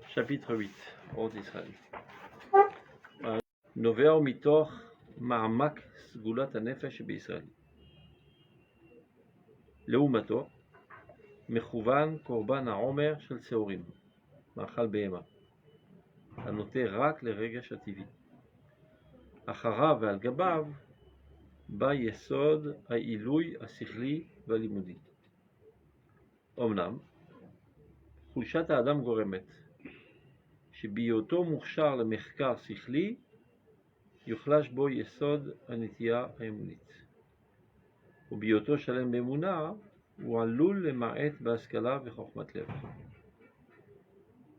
chapitre 8, Ordre d'Israël. נובע מתוך מעמק סגולת הנפש שבישראל. לעומתו, מכוון קורבן העומר של שעורים, מאכל בהמה, הנוטה רק לרגש הטבעי. אחריו ועל גביו בא יסוד העילוי השכלי והלימודי. אמנם, חולשת האדם גורמת שבהיותו מוכשר למחקר שכלי יוחלש בו יסוד הנטייה האמונית, ובהיותו שלם באמונה הוא עלול למעט בהשכלה וחוכמת לב.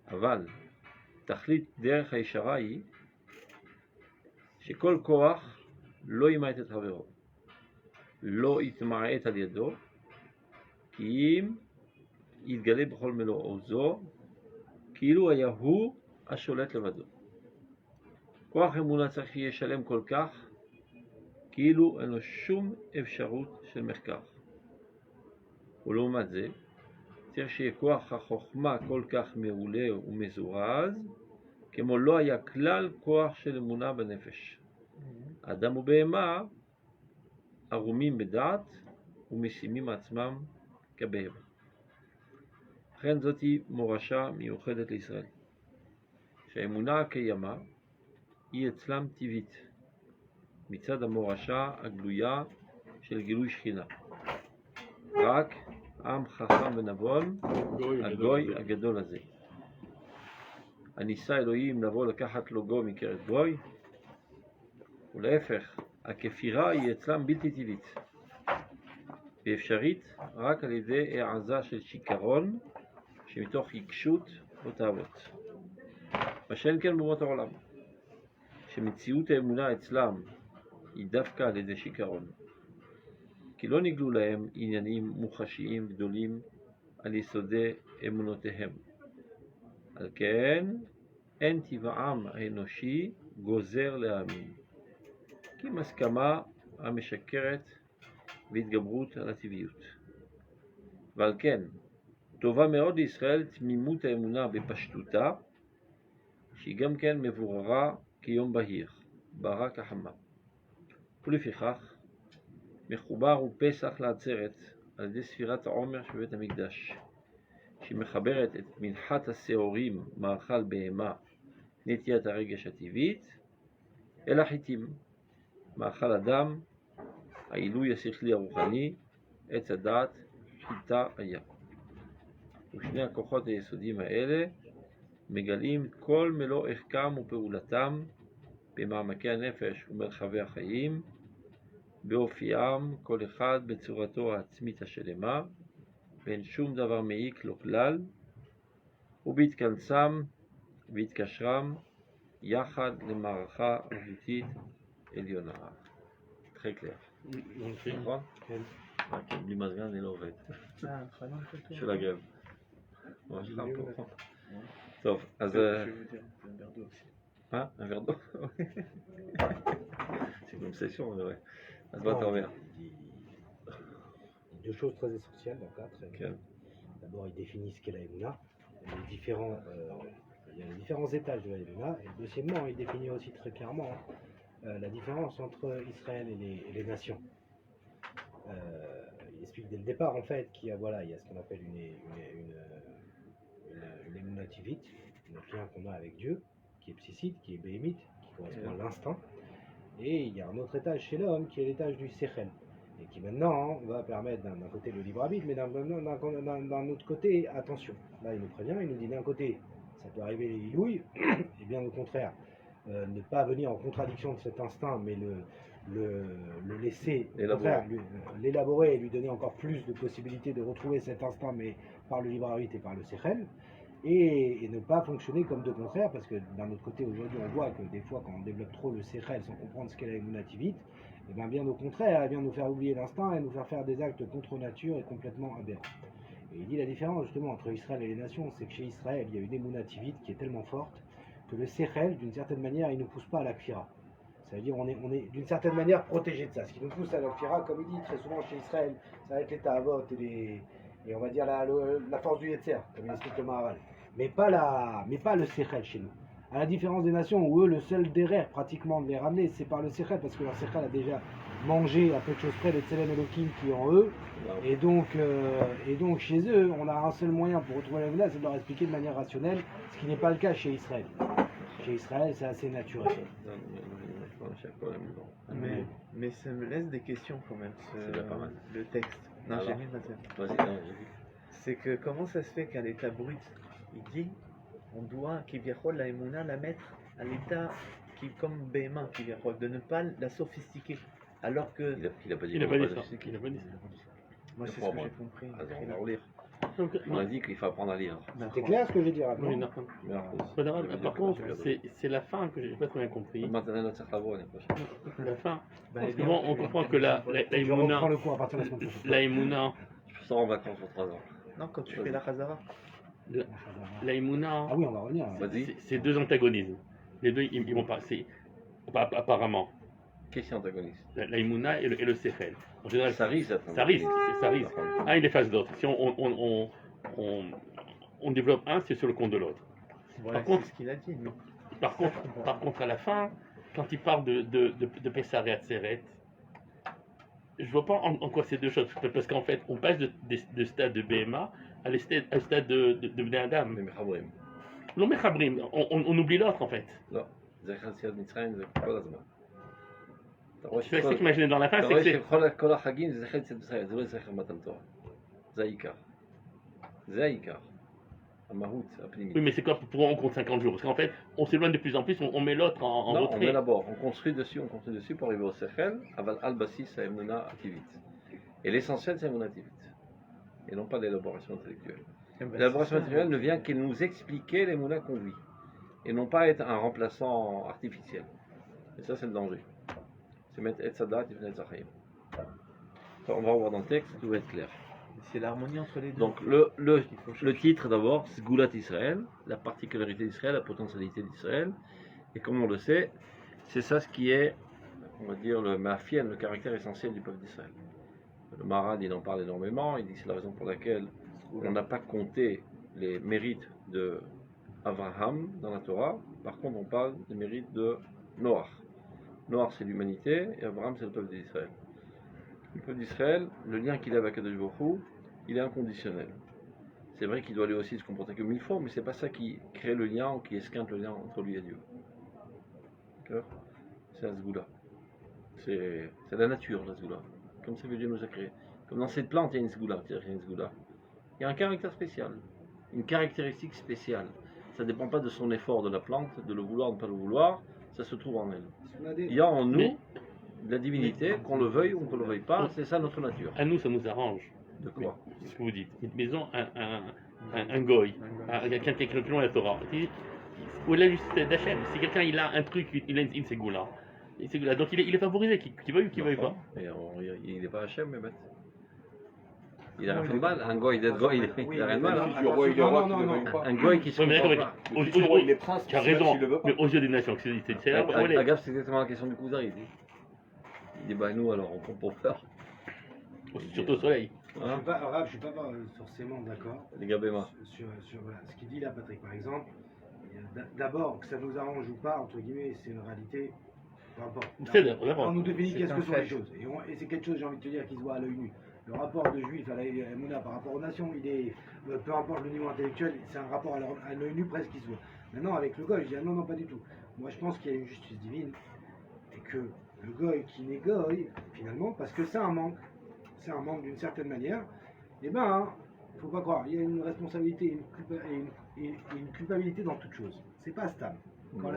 אבל תכלית דרך הישרה היא שכל כוח לא ימעט את חברו, לא יתמעט על ידו, כי אם יתגלה בכל מלוא עוזו, כאילו היה הוא השולט לבדו. כוח אמונה צריך שיהיה שלם כל כך, כאילו אין לו שום אפשרות של מחקר. ולעומת זה, צריך שיהיה כוח החוכמה כל כך מעולה ומזורז, כמו לא היה כלל כוח של אמונה בנפש. האדם ובהמה ערומים בדעת ומשימים עצמם כבהמה. לכן זאת היא מורשה מיוחדת לישראל, שהאמונה הקיימה היא אצלם טבעית, מצד המורשה הגלויה של גילוי שכינה. רק עם חכם ונבון, הגוי הגדול הזה. הניסה אלוהים לבוא לקחת לו גוי מקרב גוי, ולהפך, הכפירה היא אצלם בלתי טבעית, ואפשרית רק על ידי העזה של שיקרון, שמתוך עיקשות או תאוות. מה שאין כן באומות העולם, שמציאות האמונה אצלם היא דווקא על ידי שיקרון, כי לא נגלו להם עניינים מוחשיים גדולים על יסודי אמונותיהם. על כן אין טבעם האנושי גוזר להאמין, כי מסכמה המשקרת והתגברות על הטבעיות. ועל כן טובה מאוד לישראל תמימות האמונה בפשטותה, שהיא גם כן מבוררה כיום בהיר, בהרה כחמה. ולפיכך מחובר הוא פסח לעצרת על ידי ספירת העומר של בית המקדש, שהיא מחברת את מנחת השעורים מאכל בהמה, נטיית הרגש הטבעית, אל החיטים, מאכל אדם, העילוי השכלי הרוחני, עץ הדעת, חיטה היה. ושני הכוחות היסודיים האלה מגלים כל מלוא ערכם ופעולתם במעמקי הנפש ומרחבי החיים, באופיים כל אחד בצורתו העצמית השלמה, ואין שום דבר מעיק לו כלל, ובהתכנסם והתקשרם יחד למערכה אמיתית עליונה. התחק לב. נכון? כן. בלי מזגן אני לא עובד. של הגב. ממש חם פה. טוב, אז... un verre d'eau. C'est une obsession, ouais. Deux choses très essentielles dans le cas. Okay. D'abord, il définit ce qu'est la Emouna, il y a les différents étages de la Emouna, et deuxièmement, il définit aussi très clairement la différence entre Israël et les nations. Il explique dès le départ en fait qu'il y a, il y a ce qu'on appelle une Emouna tivite, notre lien qu'on a avec Dieu, qui est psychite, qui est béhémite, qui correspond à l'instinct. Et il y a un autre étage chez l'homme qui est l'étage du Sechel, et qui maintenant va permettre d'un côté le libre arbitre, mais d'un autre côté, attention. Là il nous prévient, il nous dit d'un côté ça peut arriver les ilouilles, et bien au contraire, ne pas venir en contradiction de cet instinct, mais le laisser, l'élaborer et lui donner encore plus de possibilités de retrouver cet instinct, mais par le libre arbitre et par le Sechel. Et ne pas fonctionner comme de contraire, parce que d'un autre côté aujourd'hui on voit que des fois quand on développe trop le sechel sans comprendre ce qu'est la Emouna tivite, et bien au contraire elle vient nous faire oublier l'instinct et nous faire faire des actes contre nature et complètement aberrants. Et il dit la différence justement entre Israël et les nations, c'est que chez Israël il y a une Emouna tivite qui est tellement forte que le sechel d'une certaine manière il ne pousse pas à la kfira. Ça veut dire on est d'une certaine manière protégé de ça. Ce qui nous pousse à la kfira, comme il dit très souvent chez Israël, ça va être les ta'avot et on va dire la force du Yetzer, comme il explique le Maharal. mais pas le Sechel chez nous. À la différence des nations où eux, le seul derer pratiquement de les ramener, c'est par le Sechel, parce que leur Sechel a déjà mangé à peu de choses près les Tselem Elohim qui est en eux. Et donc chez eux, on a un seul moyen pour retrouver la Mouna, c'est de leur expliquer de manière rationnelle, ce qui n'est pas le cas chez Israël. Chez Israël, c'est assez naturel. Mais ça me laisse des questions quand même, C'est déjà pas mal. le texte. Non, Alors. j'ai vu maintenant. Vas-y, non, j'ai vu. C'est que comment ça se fait qu'à l'état brut, il dit on doit, Kivyachol, la Emouna, la mettre à l'état qui comme Béma, Kivyachol, de ne pas la sophistiquer. Alors que. Il a pas dit Il a qu'on pas va dit ça. justifier. Il a pas dit Moi, c'est Faut ce que j'ai apprendre. compris. Alors, on va relire. Donc, On a dit qu'il faut apprendre à lire. C'est clair ce que j'ai dit avant? oui, non. Par contre, c'est la fin que j'ai pas très bien compris. Maintenant, notre cerveau, l'année prochaine. La fin. Bah, Parce eh que bien, bon, on comprend que la Je reprends Emouna, le cours à partir de la semaine prochaine. la Emouna, Je sors en vacances pour 3 ans. Non, quand tu fais la Khazara. la Emouna, Ah oui, on va revenir. Vas-y. c'est deux antagonismes. Les deux, ils vont passer. Apparemment, Qu'est-ce qui antagonise la Emouna et le Sechel. En général, Ça risque d'être ça risque. Un, il efface l'autre. Si on développe un, c'est sur le compte de l'autre. Voilà, Par contre- c'est ce qu'il a dit. Non. Par contre, à la fin, quand il parle de Pessah et Atzeret, je vois pas en quoi c'est deux choses. Parce qu'en fait, on passe de stade de BMA à stade de Bnei Adam. Mais Mechabrim. Non, mais Chabrim, on oublie l'autre en fait. לא, זה חסיד מצרים, זה כל הזמן. אתה רואה C'est ça qui m'a gêné dans la fin, אתה c'est רואה que c'est. שכל החגים זה זכר יציאת מצרים, זה לא זכר מתן תורה. זה העיקר. זה העיקר. המהות הפנימית. Oui, mais c'est quoi pourquoi on compte 50 jours? Parce qu'en fait, on s'éloigne de plus en plus, on met l'autre en Non, on met retrait. d'abord, on construit dessus pour arriver au Sechel, aval al basis à Emnona ativit. Et l'essentiel, c'est Emnona ativit. Et non pas l'élaboration intellectuelle. L'élaboration intellectuelle ne vient que nous expliquer les mounas qu'on vit. Et non pas être un remplaçant artificiel. Et ça, c'est le danger. C'est mettre et sadat et et zachayim. On va voir dans le texte, tout va être clair. C'est l'harmonie entre les deux. Donc, qu'il faut le chercher. titre d'abord, c'est Goulat Israël, la particularité d'Israël, la potentialité d'Israël. Et comme on le sait, c'est ça ce qui est, on va dire, le mafienne, le caractère essentiel du peuple d'Israël. Le Maran, il en parle énormément, il dit que c'est la raison pour laquelle on n'a pas compté les mérites de Abraham dans la Torah. Par contre, on parle des mérites de Noach. Noach, c'est l'humanité, et Abraham, c'est le peuple d'Israël. Le peuple d'Israël, le lien qu'il a avec Akadosh Baruch Hu, il est inconditionnel. C'est vrai qu'il doit lui aussi se comporter comme il faut, mais c'est pas ça qui crée le lien ou qui esquinte le lien entre lui et Dieu. D'accord? C'est la Zgoula. C'est la nature, la Zgoula. Comme ça que Dieu nous a créé. Comme dans cette plante, il y a une Zgoula. Il y a un caractère spécial, une caractéristique spéciale. Ça ne dépend pas de son effort de la plante, de le vouloir ou de ne pas le vouloir, ça se trouve en elle. Il y a en nous Mais- de la divinité, qu'on le veuille ou qu'on ne le veuille pas, c'est ça notre nature. À nous, ça nous arrange. De quoi? C'est ce que vous dites. Maison, un goy, quelqu'un qui écrit la Torah. Ou la justice d'Hachem. Si quelqu'un il a un truc, il a une ségoula. Donc il est favorisé, qu'il veuille ou qu'il veuille pas. Et il n'est pas Hachem, mais bête. Il a rien de mal, un goy d'être goy, il a rien de mal. Si le roi il est roi, tu le veux pas. Un goy qui se Ouais, mais comprend d'accord, pas. mais Si le roi il est prince, tu as c'est même raison, s'il le veut pas. mais aux yeux des nations, c'est là. Agave, c'est exactement la question du cousin, il dit. Il dit, bah nous alors, on prend pour peur. Surtout au soleil. Hein? Je suis pas forcément d'accord Les Gabéma. sur voilà, ce qu'il dit là, Patrick, par exemple. D'abord, que ça nous arrange ou pas, entre guillemets, c'est une réalité. Peu importe. C'est d'abord. On nous définit C'est qu'est-ce un que sont fait. les choses. Et c'est quelque chose, j'ai envie de te dire, qui se voit à l'œil nu. Le rapport de juif à la Mouna par rapport aux nations, il est, peu importe le niveau intellectuel, c'est un rapport à l'œil nu presque qui se voit. Maintenant, avec le goy, je dis ah non, pas du tout. Moi, je pense qu'il y a une justice divine et que le goy qui n'est goy, finalement, parce que c'est un manque d'une certaine manière, eh ben, faut pas croire, il y a une responsabilité et une culpabilité dans toute chose. C'est pas stable.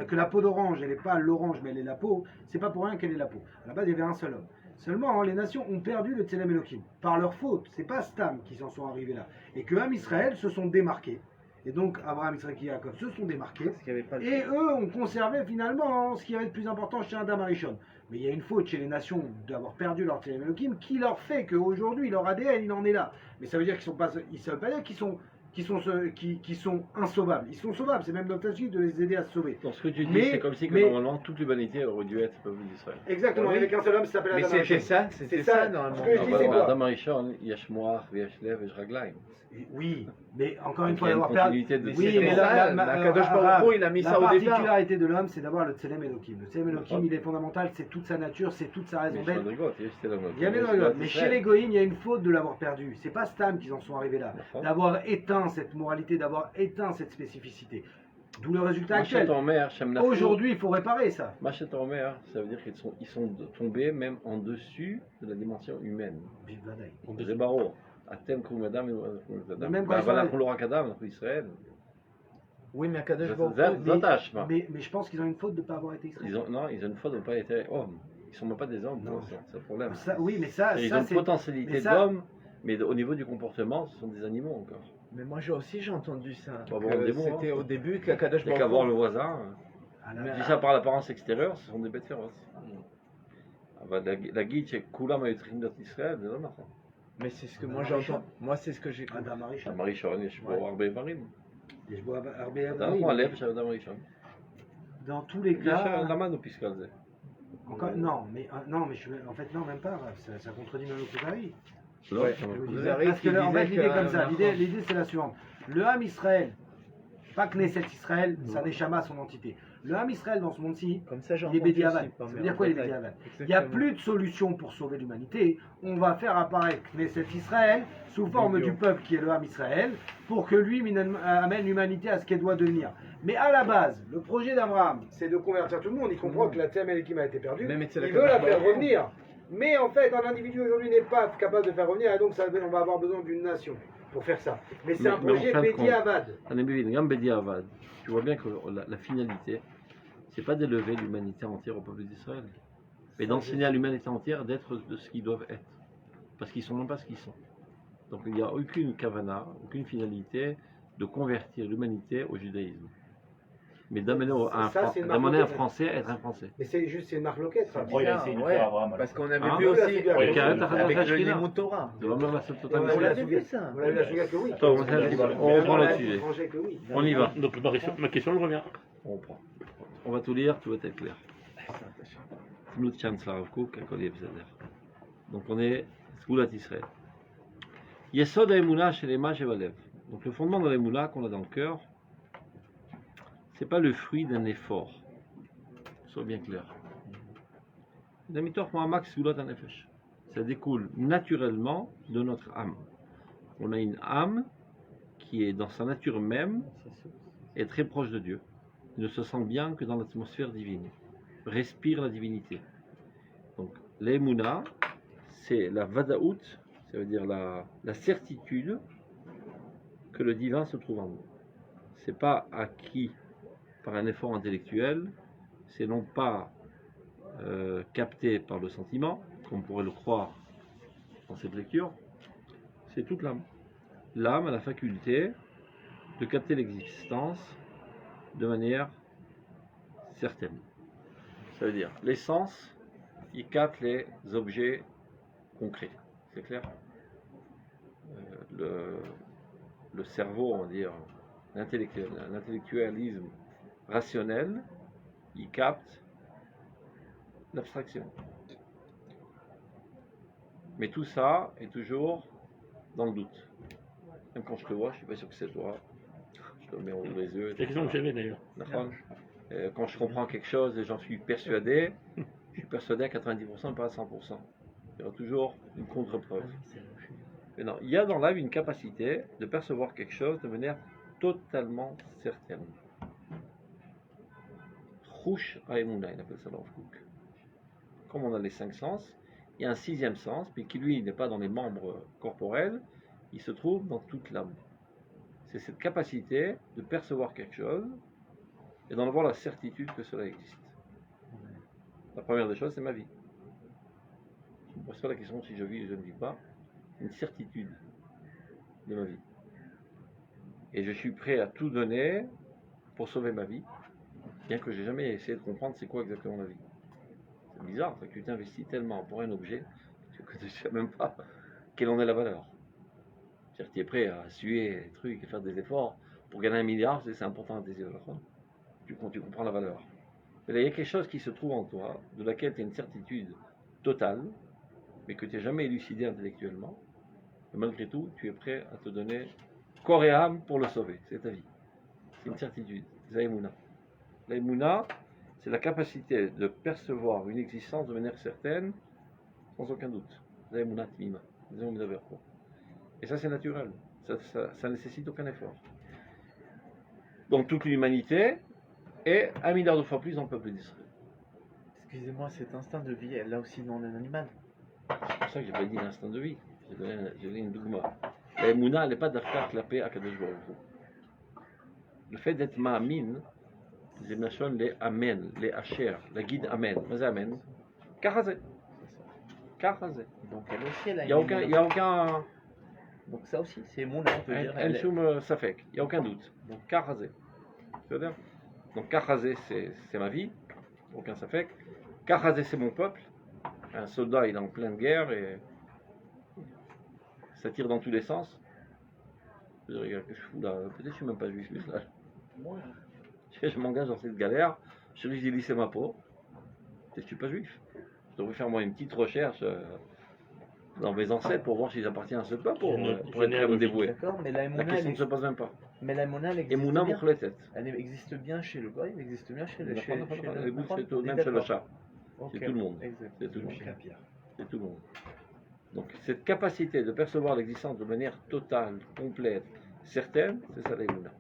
Que la peau d'orange, elle n'est pas l'orange, mais elle est la peau, c'est pas pour rien qu'elle est la peau. À la base, il y avait un seul homme. Seulement, les nations ont perdu le Tselem Elohim. Par leur faute, c'est pas Stam qui s'en sont arrivés là. Et que Ham Israël se sont démarqués. Et donc, Abraham, Israël et Jacob se sont démarqués. Parce qu'il n'y avait pas de- Et eux ont conservé finalement ce qui avait de plus important chez Adam Arishon. Mais il y a une faute chez les nations d'avoir perdu leur Tselem Elohim qui leur fait qu'aujourd'hui, leur ADN, il en est là. Mais ça veut dire qu'ils sont pas, ça veut pas dire qu'ils sont insauvables. Ils sont sauvables, c'est même notre tâche de les aider à se sauver. Donc ce que tu dis, Mais- c'est comme si que mais- normalement toute l'humanité aurait dû être peuple d'Israël. Exactement, il n'y avait qu'un seul homme qui s'appelle Mais Adam c'était Arishon. ça, C'est ça, normalement. ce que je dis, c'est quoi Adam Arishon, Yesh Moach, Yesh Lev, Yesh Raglaim. Oui, Mais encore une Donc, fois, il y a une d'avoir perdu. continuité de Oui, c'est mais pour là, ça, Kadosh Baruch Hu, il a mis la ça au départ. particularité de l'homme, c'est d'avoir le Tselem Elohim. Le Tselem Elohim, il est fondamental, c'est toute sa nature, c'est toute sa raison Mais d'être. Madrigot, c'était la Il y avait le mais chez les Goïms, il y a une faute de l'avoir perdu. C'est pas Stam qu'ils en sont arrivés là. D'avoir éteint cette moralité, d'avoir éteint cette spécificité. D'où le résultat actuel. Aujourd'hui, il faut réparer ça. Machet Omer, ça veut dire qu'ils sont tombés même en dessus de la dimension humaine. זה ברור. אתם קוראים אדם Mais même quand ils sont אבל là- אנחנו לא רק אדם, אנחנו ישראל. Oui, mais Akadosh זה- Baruch זה- Hu, זאת האשמה. Mais je pense qu'ils ont une faute de ne pas avoir été Israël. Non, ils ont une faute de ne pas être hommes. Ils sont même pas des hommes, Non. c'est le problème. Ça, oui, mais ça, Ils ça ont une c'est. potentialité mais ça- d'hommes, mais au niveau du comportement, ce sont des animaux encore. mais moi j'ai entendu ça. Pas avoir que des mots, C'était hein. au début qu'Akadosh Il n'y a qu'à Baruch voir Hu. le voisin. Ah là, Mais- Je dis ça par l'apparence extérieure, ce sont des bêtes féroces. אבל להגיד שכולם היו צריכים להיות ישראל, זה לא נכון. Mais c'est ce que Adam moi Arishon. j'entends. Moi c'est ce que j'ai. Adam Arishon. אדם הראשון יש בו Ouais. הרבה איברים. יש בו הרבה אדם איברים. כמו הלב של אדם הראשון. Dans tous les יש cas. למדנו פסקה על זה. Non, mais en fait, non, même pas. Ça contredit même le Kuzari. לא, Ouais. אתה Vous מבין? avez- Parce que en fait, disait l'idée que- comme ça, l'idée c'est la suivante. Le Ham Israël, pas Knesset Israël, sa Neshama, son entité. Le Ham Israël dans ce monde-ci, Comme ça j'ai il est entendu Bédiavad. aussi, pas Ça mal veut dire en quoi, il est détail. Bédiavad Il n'y a Exactement. plus de solution pour sauver l'humanité. On va faire apparaître Knesset Israël sous forme Bédio. du peuple qui est le Ham Israël pour que lui amène l'humanité à ce qu'elle doit devenir. Mais à la base, le projet d'Abraham, c'est de convertir tout le monde. Il comprend que la Tzem Elikim a été perdue. Même Il veut la faire revenir. Mais en fait, un individu aujourd'hui n'est pas capable de faire revenir et donc on va avoir besoin d'une nation pour faire ça. Mais c'est un Mais en projet fin de compte- Bédiavad. אני מבין, גם בדיעבד, tu vois bien que la finalité, c'est pas d'élever l'humanité entière au peuple d'Israël, mais d'enseigner à l'humanité entière d'être de ce qu'ils doivent être, parce qu'ils sont même pas ce qu'ils sont. Donc il n'y a aucune kavana, aucune finalité de convertir l'humanité au judaïsme, mais d'amener Ça, c'est une un marque- Français à être un Français. Mais c'est juste c'est une marloquette. ça. Après, il a essayé de Ouais, faire Abraham. alors. parce qu'on avait Hein vu aussi Ouais, carré, t'as avec raison, le Ashkenaz. Limud Torah. זה לא אומר לעשות אותם Ouais, On ouais, l'avait ouais. vu ça. On a vu la souga que oui. Attends, on reprend le sujet. Tranché que oui. On y va. Donc ma question elle revient. On prend. On va tout lire, tout va être clair. תנו צ'אנס לרב קוק, הכל יהיה בסדר. Donc on est סגולת ישראל. יסוד האמונה של אימה שבלב. Donc le fondement de l'émouna qu'on a dans le cœur, c'est pas le fruit d'un effort. Soit bien clair. זה מתוך מאמץ סגולת הנפש. Ça découle naturellement de notre âme. On a une âme qui est dans sa nature même est très proche de Dieu. Il ne se sent bien que dans l'atmosphère divine. Respire la divinité. Donc, l'émouna, c'est la vadaout, ça veut dire la certitude que le divin se trouve en nous. C'est pas acquis par un effort intellectuel, c'est non pas capté par le sentiment, comme on pourrait le croire dans cette lecture, c'est toute l'âme. L'âme a la faculté de capter l'existence de manière certaine. Ça veut dire, l'essence, il capte les objets concrets. C'est clair? Le cerveau, on va dire, l'intellectualisme rationnel, il capte l'abstraction. Mais tout ça est toujours dans le doute. Même quand je te vois, je suis pas sûr que c'est toi. Je te mets en haut les yeux. C'est la question que j'avais d'ailleurs. D'accord. Quand je comprends quelque chose et j'en suis persuadé, je suis persuadé à 90%, pas à 100%. Il y aura toujours une contre-preuve. Mais non, il y a dans l'âme une capacité de percevoir quelque chose de manière totalement certaine. Rouche Aemuna, il appelle ça dans le Kouk. Comme on a les 5 sens, il y a un 6e sens, mais qui lui n'est pas dans les membres corporels, il se trouve dans toute l'âme. C'est cette capacité de percevoir quelque chose et d'en avoir la certitude que cela existe. La première des choses, c'est ma vie. Je ne me pose pas la question si je vis ou je ne vis pas. Une certitude de ma vie. Et je suis prêt à tout donner pour sauver ma vie, bien que j'ai jamais essayé de comprendre c'est quoi exactement la vie. C'est bizarre, que tu t'investis tellement pour un objet que tu ne sais même pas quelle en est la valeur. C'est-à-dire que tu es prêt à suer des trucs et faire des efforts pour gagner 1 milliard, c'est important à tes yeux. Tu comprends la valeur. Mais là, il y a quelque chose qui se trouve en toi, de laquelle tu as une certitude totale, mais que tu n'as jamais élucidé intellectuellement. Et malgré tout, tu es prêt à te donner corps et âme pour le sauver. C'est ta vie. C'est une certitude. C'est l'Aïmouna. L'Aïmouna, c'est la capacité de percevoir une existence de manière certaine, sans aucun doute. L'Aïmouna Tmima. Et ça, c'est naturel. Ça nécessite aucun effort. Donc toute l'humanité est 1 milliard de fois plus dans le peuple d'Israël. Excusez-moi, cet instinct de vie, elle l'a aussi dans un animal. C'est pour ça que j'ai pas dit l'instant de vie. J'ai donné une dougma. La Emouna, elle n'est pas d'affaire clapée à Kadosh Baruch Hu. Le fait d'être ma'amin, les machons, les amen, les hacher, la guide amen. Mais amen. Karazé. Karazé. Donc elle aussi, elle a Il n'y a aucun. Donc ça aussi, c'est mon on peut dire. El Shum Safek. Il n'y a aucun doute. Donc Karazé. C'est-à-dire. Donc Karazé, c'est ma vie. Aucun Safek. Karazé, c'est mon peuple. Un soldat, il est en pleine guerre et ça tire dans tous les sens. Je dis, regarde, qu'est-ce que je fous là? Peut-être que je ne suis même pas juif, là. Je m'engage dans cette galère. Je lui dis, lissez ma peau. Peut-être que je ne suis pas juif. Je devrais faire moi une petite recherche dans mes ancêtres pour voir s'ils appartiennent à ce peuple pour être très me dévouer. D'accord, mais La question ne se pose même pas. Mais la Emouna, elle Et existe Mouna bien. Mokhletet. Elle existe bien chez le goy, elle existe bien chez le Les bouts, D'accord, c'est tout, on est même chez le d'accord. chat. Ok, C'est tout le monde. exact. C'est tout le monde. Donc, la pierre. C'est tout le monde. Donc cette capacité de percevoir l'existence de manière totale, complète, certaine, c'est ça l'Emouna.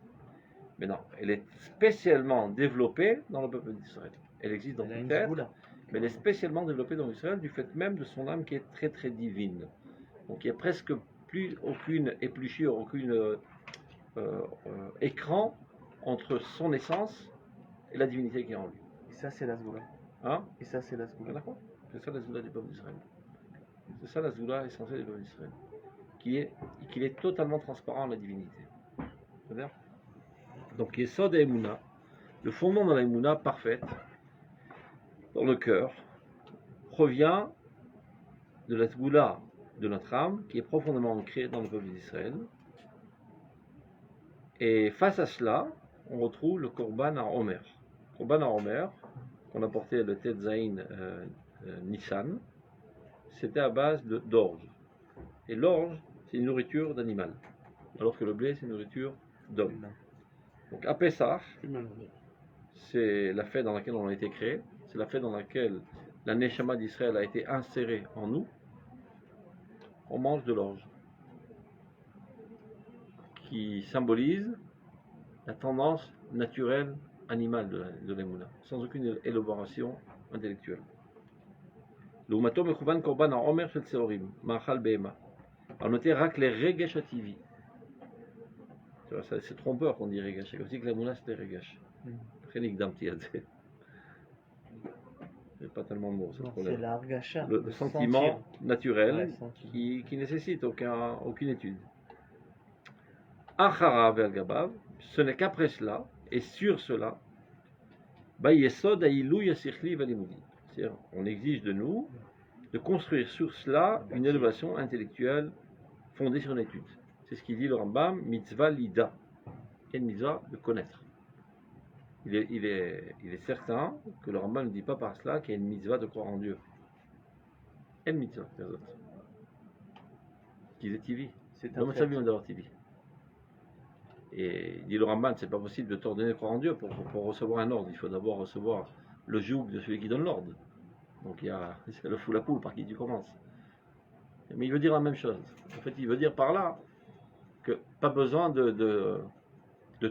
Mais non, elle est spécialement développée dans le peuple d'Israël. Elle existe dans Elle a toute une terre, zboula. mais elle est spécialement développée dans Israël du fait même de son âme qui est très très divine. Donc il n'y a presque plus aucune épluchure, aucune écran entre son essence et la divinité qui est en lui. Et ça, c'est la zboula. Hein? Et ça, c'est la Ah, zboula. d'accord? C'est ça la Zoula du peuple d'Israël. C'est ça la Zoula essentielle du peuple d'Israël. Qu'il est totalement transparent à la divinité. C'est-à-dire? Donc, Yesod et Emouna, le fondement de la Emouna parfaite, dans le cœur, provient de la Zoula de notre âme, qui est profondément ancrée dans le peuple d'Israël. Et face à cela, on retrouve le Korban à Omer. Korban à Omer, qu'on a porté le Tetzaïn Nissan, c'était à base d'orge. Et l'orge, c'est une nourriture d'animal, alors que le blé, c'est une nourriture d'homme. Donc à Pessah, c'est la fête dans laquelle on a été créé, c'est la fête dans laquelle la Neshama d'Israël a été insérée en nous. On mange de l'orge, qui symbolise la tendance naturelle animale de l'Emouna, sans aucune élaboration intellectuelle. L'Umato Mechouvan Korban en Omer Shel Tseorim, Ma'achal Behema. Alors notez rak les Regesh Ativi. C'est trompeur qu'on dit Regesh, c'est comme si que l'Emouna c'était Regesh. Chenik Damti Adze. C'est pas tellement de mots, c'est le C'est problème. la hargasha. Le sentiment naturel Ouais, sentir. qui nécessite aucune étude. Achara vel Gabav, ce n'est qu'après cela, et sur cela, Bayesod Ailou Yasichli Valimudi. C'est-à-dire, on exige de nous de construire sur cela une élévation intellectuelle fondée sur une étude. C'est ce qu'il dit le Rambam, mitzvah lida. Quelle mitzvah? De connaître. Il est certain que le Rambam ne dit pas par cela qu'il y a une mitzvah de croire en Dieu. Une mitzvah, les autres. Qu'il est TV. C'est L'homme un sa vie fait. d'avoir TV. Et il dit le Rambam, c'est pas possible de t'ordonner de croire en Dieu pour recevoir un ordre. Il faut d'abord recevoir le joug de celui qui donne l'ordre. Donc c'est le fou la poule par qui tu commences. Mais il veut dire la même chose. En fait, il veut dire par là que pas besoin de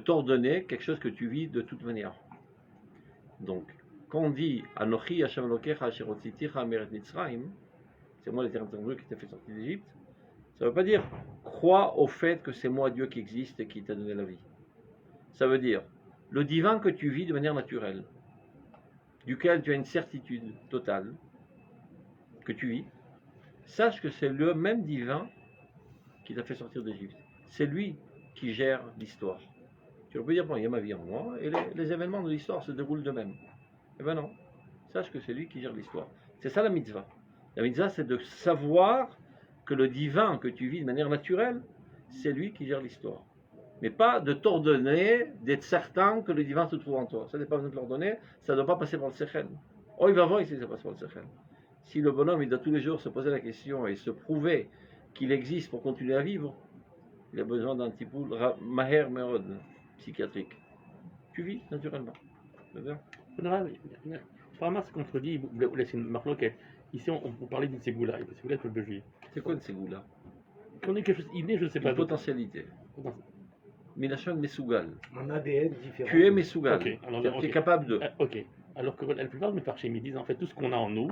t'ordonner quelque chose que tu vis de toute manière. Donc, quand on dit Anochi Hashem Elokecha asher hotziticha meret Mitzrayim, c'est moi l'Éternel Dieu qui t'a fait sortir d'Égypte, ça ne veut pas dire crois au fait que c'est moi Dieu qui existe et qui t'a donné la vie. Ça veut dire le divin que tu vis de manière naturelle, duquel tu as une certitude totale que tu vis, sache que c'est le même divin qui t'a fait sortir d'Égypte. C'est lui qui gère l'histoire. Tu peux dire, bon, il y a ma vie en moi, et les événements de l'histoire se déroulent d'eux-mêmes. Eh bien non, sache que c'est lui qui gère l'histoire. C'est ça la mitzvah. La mitzvah, c'est de savoir que le divin que tu vis de manière naturelle, c'est lui qui gère l'histoire. Mais pas de t'ordonner d'être certain que le divin se trouve en toi. Ça n'est pas besoin de l'ordonner, ça ne doit pas passer par le sechel. Oh, il va voir ici, ça passe par le sechel. Si le bonhomme, il doit tous les jours se poser la question et se prouver qu'il existe pour continuer à vivre, il a besoin d'un tipoul maher merod, psychiatrique. Tu vis naturellement. C'est-à-dire Apparemment, c'est contredit, c'est une marloquette. Ici, on parlait d'une ségoula, et la ségoula, c'est le juif. c'est quoi une ségoula? Qu'on ait quelque chose inné, je ne sais pas. Une potentialité. Milachon Mesougal. Un ADN différent. Tu es Mesougal. Ok, alors, C'est-à-dire que tu es ok. capable de. Ok. Alors que la plupart de mes parchémis disent en fait tout ce qu'on a en nous,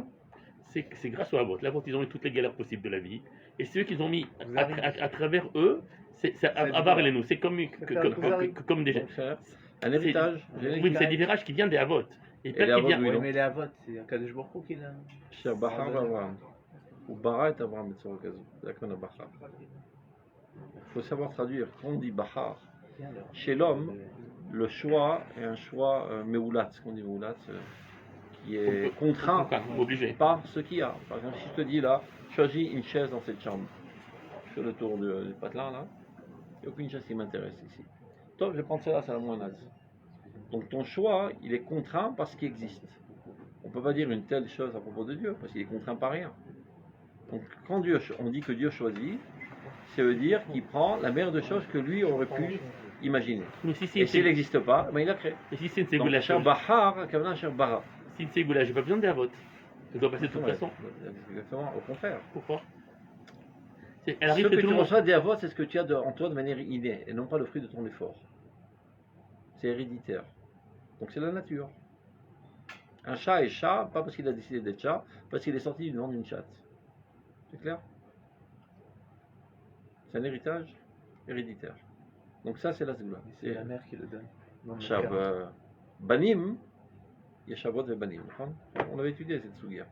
c'est grâce au Havot. L'Havot, ils ont eu toutes les galères possibles de la vie. Et ceux qu'ils ont mis à travers eux, c'est Avar et nous. C'est comme des Donc, c'est un héritage. Oui, mais c'est des virages qui viennent des Havot. Et les qui Havot, vient. oui, Oui, non. mais les Havot, c'est un Kadosh Baruch Hu qui l'a. Cher Bahar Abraham. Ou Bara est Abraham et Tzorokazou. C'est-à-dire qu'on a Bahar. Il faut savoir traduire. Quand on dit Bahar, chez l'homme, le choix est un choix Meulat, ce qu'on dit Meulat, qui est contraint Obligé. par ce qu'il y a. Par exemple, si je te dis là, choisis une chaise dans cette chambre, je fais le tour du patelin là, il n'y a aucune chaise qui m'intéresse ici. Toi, je vais prendre celle-là, c'est la moins naze. Donc ton choix, il est contraint par ce qui existe. On ne peut pas dire une telle chose à propos de Dieu, parce qu'il est contraint par rien. Donc quand on dit que Dieu choisit, ça veut dire qu'il prend la meilleure des choses que lui aurait pu imaginer. Mais si Et s'il n'existe pas, ben il a créé. Et si c'est une Donc ségoula, cher Bahar, Kavana cher Bara. si une ségoula, j'ai pas besoin des Havot. Je dois passer de toute façon. Exactement, au contraire. Pourquoi Elle Ce arrive que que tout tu le monde. reçois des avots, c'est ce que tu as en toi de manière innée, et non pas le fruit de ton effort. C'est héréditaire. Donc c'est la nature. Un chat est chat, pas parce qu'il a décidé d'être chat, parce qu'il est sorti du ventre d'une chatte. C'est clair? C'est un héritage héréditaire. Donc ça, c'est la Zégoula. C'est la mère qui le donne. Non, mais Shav, Banim, il y a Shavot et Banim. On avait étudié cette souguia.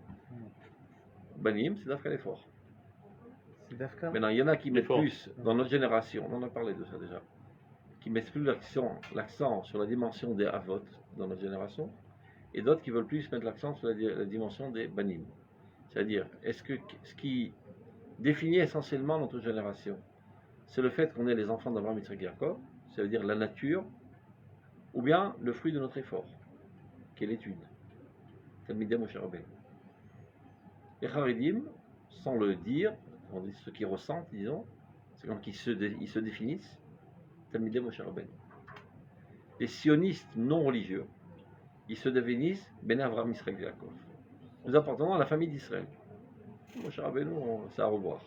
Banim, c'est d'Afrique l'effort. c'est Dafka. Maintenant, il y en a qui mettent L'effort. plus, dans notre génération, on en a parlé de ça déjà, qui mettent plus l'accent sur la dimension des Avot dans notre génération, et d'autres qui veulent plus mettre l'accent sur la dimension des Banim. C'est-à-dire, est-ce que ce qui définit essentiellement notre génération, c'est le fait qu'on est les enfants d'Abraham, Yitzhak et Yaakov, ça veut dire la nature, ou bien le fruit de notre effort, qui est l'étude. Talmidei Moshe Rabbeinu. Les Haridim, sans le dire, on dit ce qu'ils ressentent, disons, c'est comme qu'ils se définissent, Talmidei Moshe Rabbeinu. Les sionistes non religieux, ils se définissent Ben Avraham, Yitzhak et Yaakov. Nous appartenons à la famille d'Israël. Moshe Rabbeinu, c'est à revoir.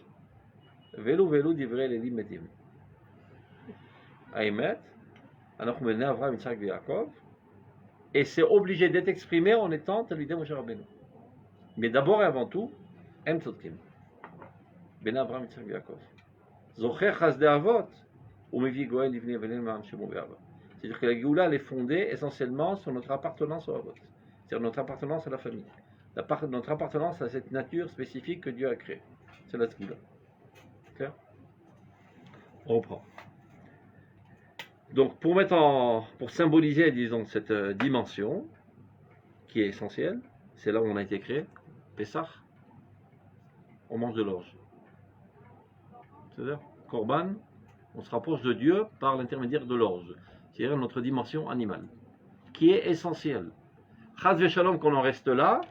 Velo velo divrei l'Elim metim. Aïmet, alors Ben Avraham, Yitzhak et Yaakov, et c'est obligé d'être exprimé en étant Talmidei Moshe Rabbeinu. Mais d'abord et avant tout, Em Tzodkim. Ben Avraham, Yitzhak et Yaakov. Zocher Chasdei Avot, Umevi Goel Livnei Velen Ma'am Shemo Be'ava. C'est-à-dire que la Géoula, elle est fondée essentiellement sur notre appartenance au Avot. C'est-à-dire notre appartenance à la famille. Notre appartenance à cette nature spécifique que Dieu a créée. C'est la Géoula. Clair? On reprend. Donc, pour symboliser, disons, cette dimension qui est essentielle, c'est là où on a été créé, Pessah, on mange de l'orge. C'est-à-dire, Korban, on se rapproche de Dieu par l'intermédiaire de l'orge, c'est-à-dire notre dimension animale, qui est essentielle. Chaz Veshalom, qu'on en reste là,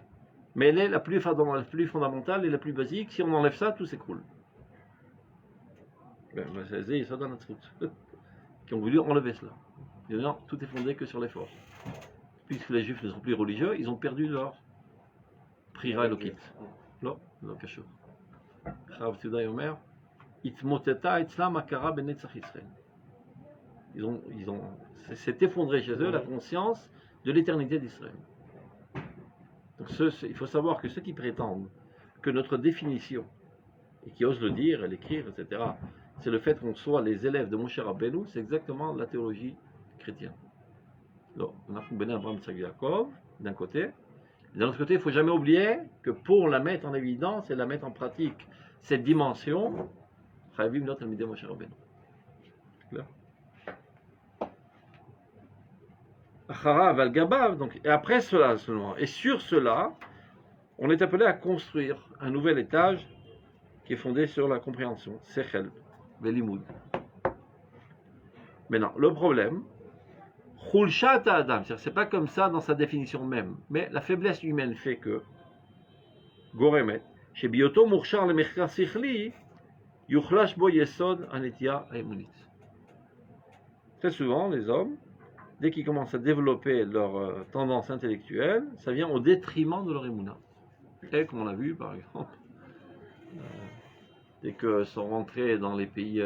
mais elle est la plus fondamentale et la plus basique. Si on enlève ça, tout s'écroule. C'est ça dans notre route. Qui ont voulu enlever cela. Ils disent non, tout est fondé que sur l'effort. Puisque les Juifs ne sont plus religieux, ils ont perdu leur prira elokit. Non, non, cachot. Chav Tzudai Omer, itmoteta etzlam akara benetzach Israël. C'est effondré chez eux la conscience de l'éternité d'Israël. Donc il faut savoir que ceux qui prétendent que notre définition, et qui osent le dire et l'écrire, etc., c'est le fait qu'on soit les élèves de Moshe Rabbeinu, c'est exactement la théologie chrétienne. Donc, on a Béné Abraham Yitzhak Yaakov, d'un côté. D'un autre côté, il ne faut jamais oublier que pour la mettre en évidence et la mettre en pratique, cette dimension, Chayavim Lot Talmidei Moshe Rabbeinu. Clair? Acharav al-Gabav, donc, et après cela seulement, et sur cela, on est appelé à construire un nouvel étage qui est fondé sur la compréhension, Sechel, Velimoud. Maintenant, le problème, Chulshat Adam, c'est pas comme ça dans sa définition même, mais la faiblesse humaine fait que, Goremet, chez Bioto Murchar le Mechkar Sichli, Yuchlash bo yesod anetia haemunit. Très souvent, les hommes, dès qu'ils commencent à développer leur tendance intellectuelle, ça vient au détriment de leur émouna. Et comme on a vu, par exemple, dès que sont rentrés dans les pays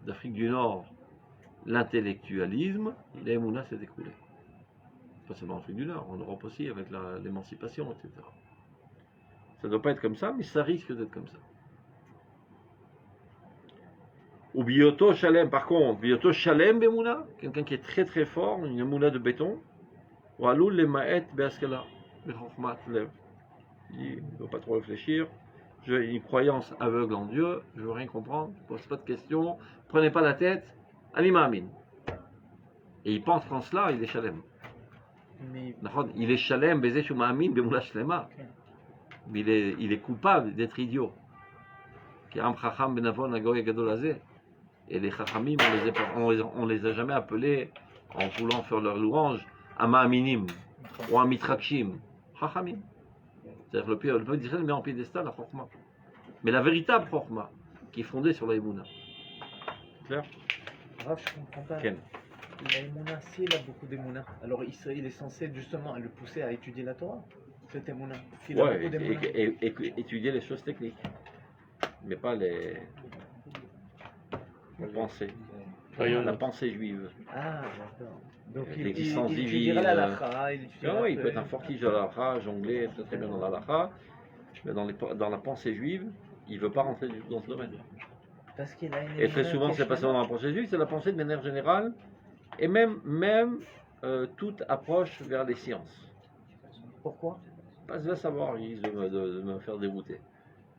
d'Afrique du Nord l'intellectualisme, l'émouna s'est écroulée. Pas seulement en Afrique du Nord, en Europe aussi, avec l'émancipation, etc. Ça ne doit pas être comme ça, mais ça risque d'être comme ça. Ou bioto shalem, par contre, bioto shalem bemouna, quelqu'un qui est très très fort, une émouna de béton, ou alul le maet beaskala, bechokmat lev. Il ne doit pas trop réfléchir. J'ai une croyance aveugle en Dieu, je ne veux rien comprendre, je ne pose pas de questions, prenez pas la tête, alima amin. Et il pense qu'en cela, il est shalem. Mais Il est shalem, bezé shuma amin, bemoula shlema. Mais il est coupable d'être idiot. Qui am chacham benavon agoy gadol hazeh. Et les chachamim, on les a jamais appelés, en voulant faire leur louange, ama'aminim, ou amitrakshim. Chachamim. C'est-à-dire le peuple d'Israël met en piédestal la chokma. Mais la véritable chokma, qui est fondée sur la émouna. Clair? Rav, je comprends pas. Ken. La émouna, si elle a beaucoup d'émouna, alors il est censé justement le pousser à étudier la Torah, cette émouna. S'il a Ouais, beaucoup d'émouna. et étudier les choses techniques, mais pas les pensées. La pensée juive. Ah, d'accord. Donc L'existence il divine. étudiera la lacha, il étudiera... Ah oui, il peut être un fortige de la lacha, jongler très très bien dans la lacha, mais dans la pensée juive, il ne veut pas rentrer du tout dans ce domaine. Parce qu'il a une Et très émouna souvent, qui est c'est pas seulement dans la pensée juive, c'est la pensée de manière générale, et même toute approche vers les sciences. Pourquoi? Pas de savoir, il risque de me faire dérouter.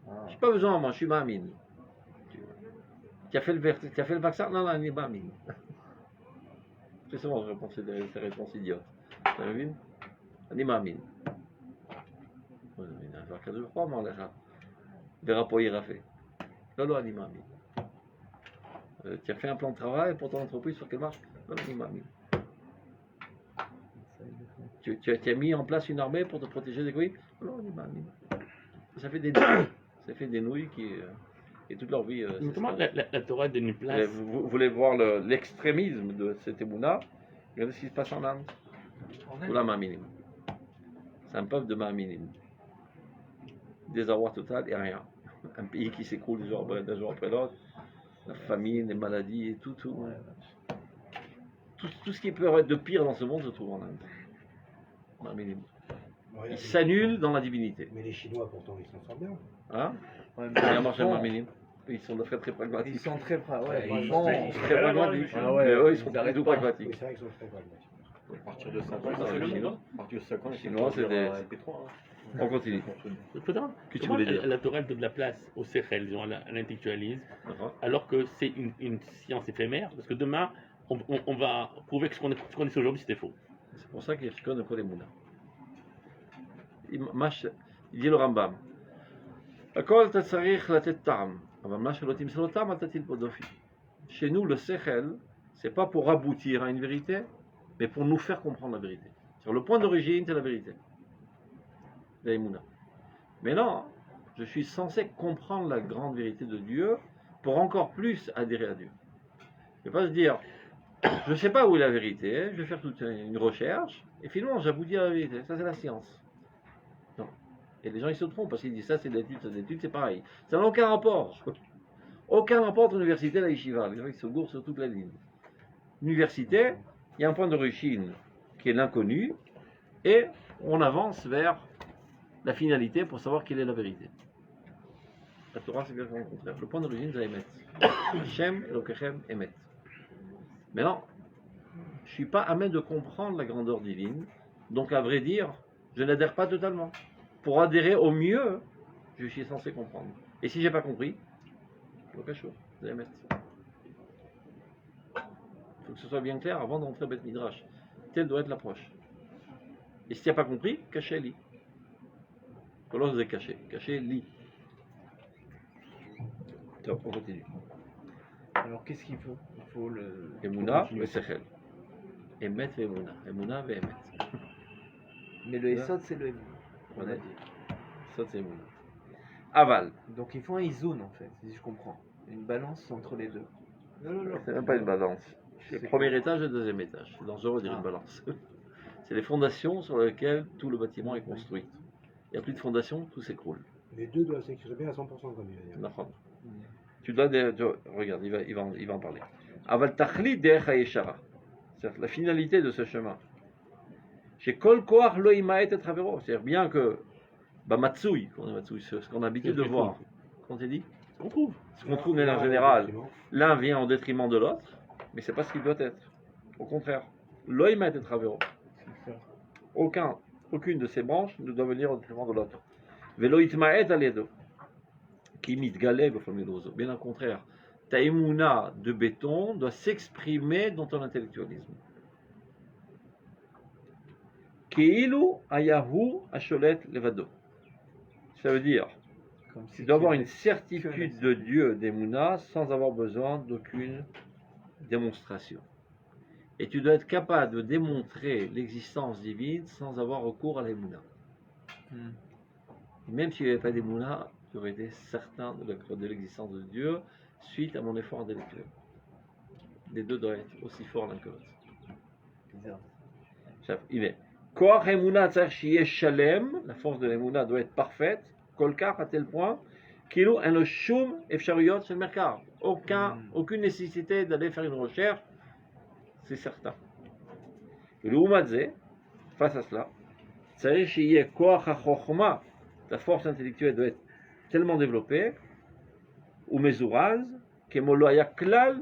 Ah. J'ai pas besoin, moi, je suis ma'amine. Tu as fait le vaccin? Non, il n'est pas ma'amine. Très souvent, je réponds ces réponses idiotes. Tu as vu? Il n'est ma'amine. Il y a un cas de croix, mais on l'a. Verra pour y raffer. Non, il n'est ma'amine. Tu as fait un plan de travail pour ton entreprise sur quelle marche? Non, il n'est ma'amine. Tu as mis en place une armée pour te protéger des goïs? Non, il n'est ma'amine. Ça fait des nouilles. Ça fait des nouilles qui... et toute leur vie. Comment la Torah donne une place? Vous voulez voir l'extrémisme de cette émouna? Regardez ce qui se passe en Inde. Ou la Ma'aminim. C'est un peuple de Ma'aminim. Désarroi total et rien. Un pays qui s'écroule d'un jour après l'autre. La famine, les maladies et tout. Tout ce qui peut être de pire dans ce monde se trouve en Inde. Ma'aminim. Ils s'annulent dans la divinité. Mais les Chinois, pourtant, ils s'en sortent bien. Hein? Ouais, Regarde, moi, j'aime Ma'aminim. Ils sont très très pragmatiques. Ils sont très prêts, ouais. Ils Bon, sont Très pragmatiques. Ah ouais, Mais eux, ils sont ils très arrêtent tout pas. Oui, pragmatiques. c'est vrai qu'ils sont très pragmatiques. À partir de 5 ans, Ça, c'est le le chinois. monde. À partir de 5 ans, Les Chinois, c'est des- P3. On continue. Comment tu voulais dire? la Torah donne de la place au sechel, disons, à l'intellectualisme, D'accord. alors que c'est une science éphémère, parce que demain, on va prouver que ce qu'on est aujourd'hui, c'était faux. C'est pour ça qu'il reconnaît pour les moulins. Il dit le Rambam. הכל אתה צריך לתת טעם, אבל מה שלא תמסור לו טעם, אל תטיל בו דופי. Chez nous, le sechel, c'est pas pour aboutir à une vérité, mais pour nous faire comprendre la vérité. Sur le point d'origine, c'est la vérité. La émouna. Mais non, je suis censé comprendre la grande vérité de Dieu pour encore plus adhérer à Dieu. Je ne vais pas se dire, je ne sais pas où est la vérité, je vais faire toute une recherche, et finalement j'aboutis à la vérité. Ça, c'est la science. Non. Et les gens, ils se trompent parce qu'ils disent ça, c'est de l'étude, c'est pareil. Ça n'a aucun rapport. Aucun rapport entre l'université et la yeshiva. Les gens, ils se gourrent sur toute la ligne. L'université, il y a un point d'origine qui est l'inconnu, et on avance vers la finalité pour savoir quelle est la vérité. La Torah, c'est bien le contraire. Le point d'origine, c'est Emet. Hashem, Elokechem, Emet. Maintenant, je ne suis pas amène de comprendre la grandeur divine, donc à vrai dire, je n'adhère pas totalement. Pour adhérer au mieux, je suis censé comprendre. Et si je n'ai pas compris, Elokechem, c'est Emet. Il faut que ce soit bien clair avant d'entrer au Beth Midrash. Telle doit être l'approche. Et si tu n'as pas compris, cachez-li. Colosse de caché. Caché-li. On continue. Alors qu'est-ce qu'il faut? Il faut le... Emouna ve Sechel. Emet ve Emouna. Emouna ve Emet. Mais le Esod, c'est le... On a Voilà. dit. Ça, c'est Emouna. Aval. Donc il faut un izoun en fait, si je comprends. Une balance entre les deux. C'est même pas une balance. C'est le C'est premier quoi? étage et le deuxième étage. C'est dangereux de dire Ah. une balance. C'est les fondations sur lesquelles tout le bâtiment est construit. Il n'y a plus de fondation, tout s'écroule. Les deux doivent s'exprimer à 100% comme il va dire. D'accord. Tu dois. Regarde, il va en parler. Aval tachlit derech hayeshara. C'est-à-dire la finalité de ce chemin. Chez Kol Koach lo imaet et travero. C'est-à-dire bien que. Matsui, ce qu'on a l'habitude de voir. Qu'on t'a dit Ce qu'on trouve. Ce qu'on trouve de manière générale. L'un vient en détriment de l'autre, mais c'est pas ce qu'il doit être. Au contraire, l'œil et travero. Aucune de ces branches ne doit venir au détriment de l'autre. Velo itmaet aliedo. Qui mitgaleb au bien au contraire. Ta émouna de béton doit s'exprimer dans ton intellectualisme. Keilu ayahu asholet levado. Ça veut dire Comme si tu dois avoir tu une avais- certitude de Dieu, d'Emouna, sans avoir besoin d'aucune démonstration. Et tu dois être capable de démontrer l'existence divine sans avoir recours à l'Emouna. Hmm. Même s'il n'y avait pas d'Emouna, tu aurais été certain de l'existence de Dieu suite à mon effort intellectuel. Les deux doivent être aussi forts l'un que l'autre. Bizarre. Il est Koach Emouna tzarich shiye shalem, la force de l'Emouna doit être parfaite, kolkar à tel point, kilo en shum efshariyot shel merkar. Aucune nécessité d'aller faire une recherche, c'est certain. Et le Umadze, face à cela, tzarich shiye koach ha-chochma, la force intellectuelle doit être tellement développée, ou mezuraz, kemolo haya klal,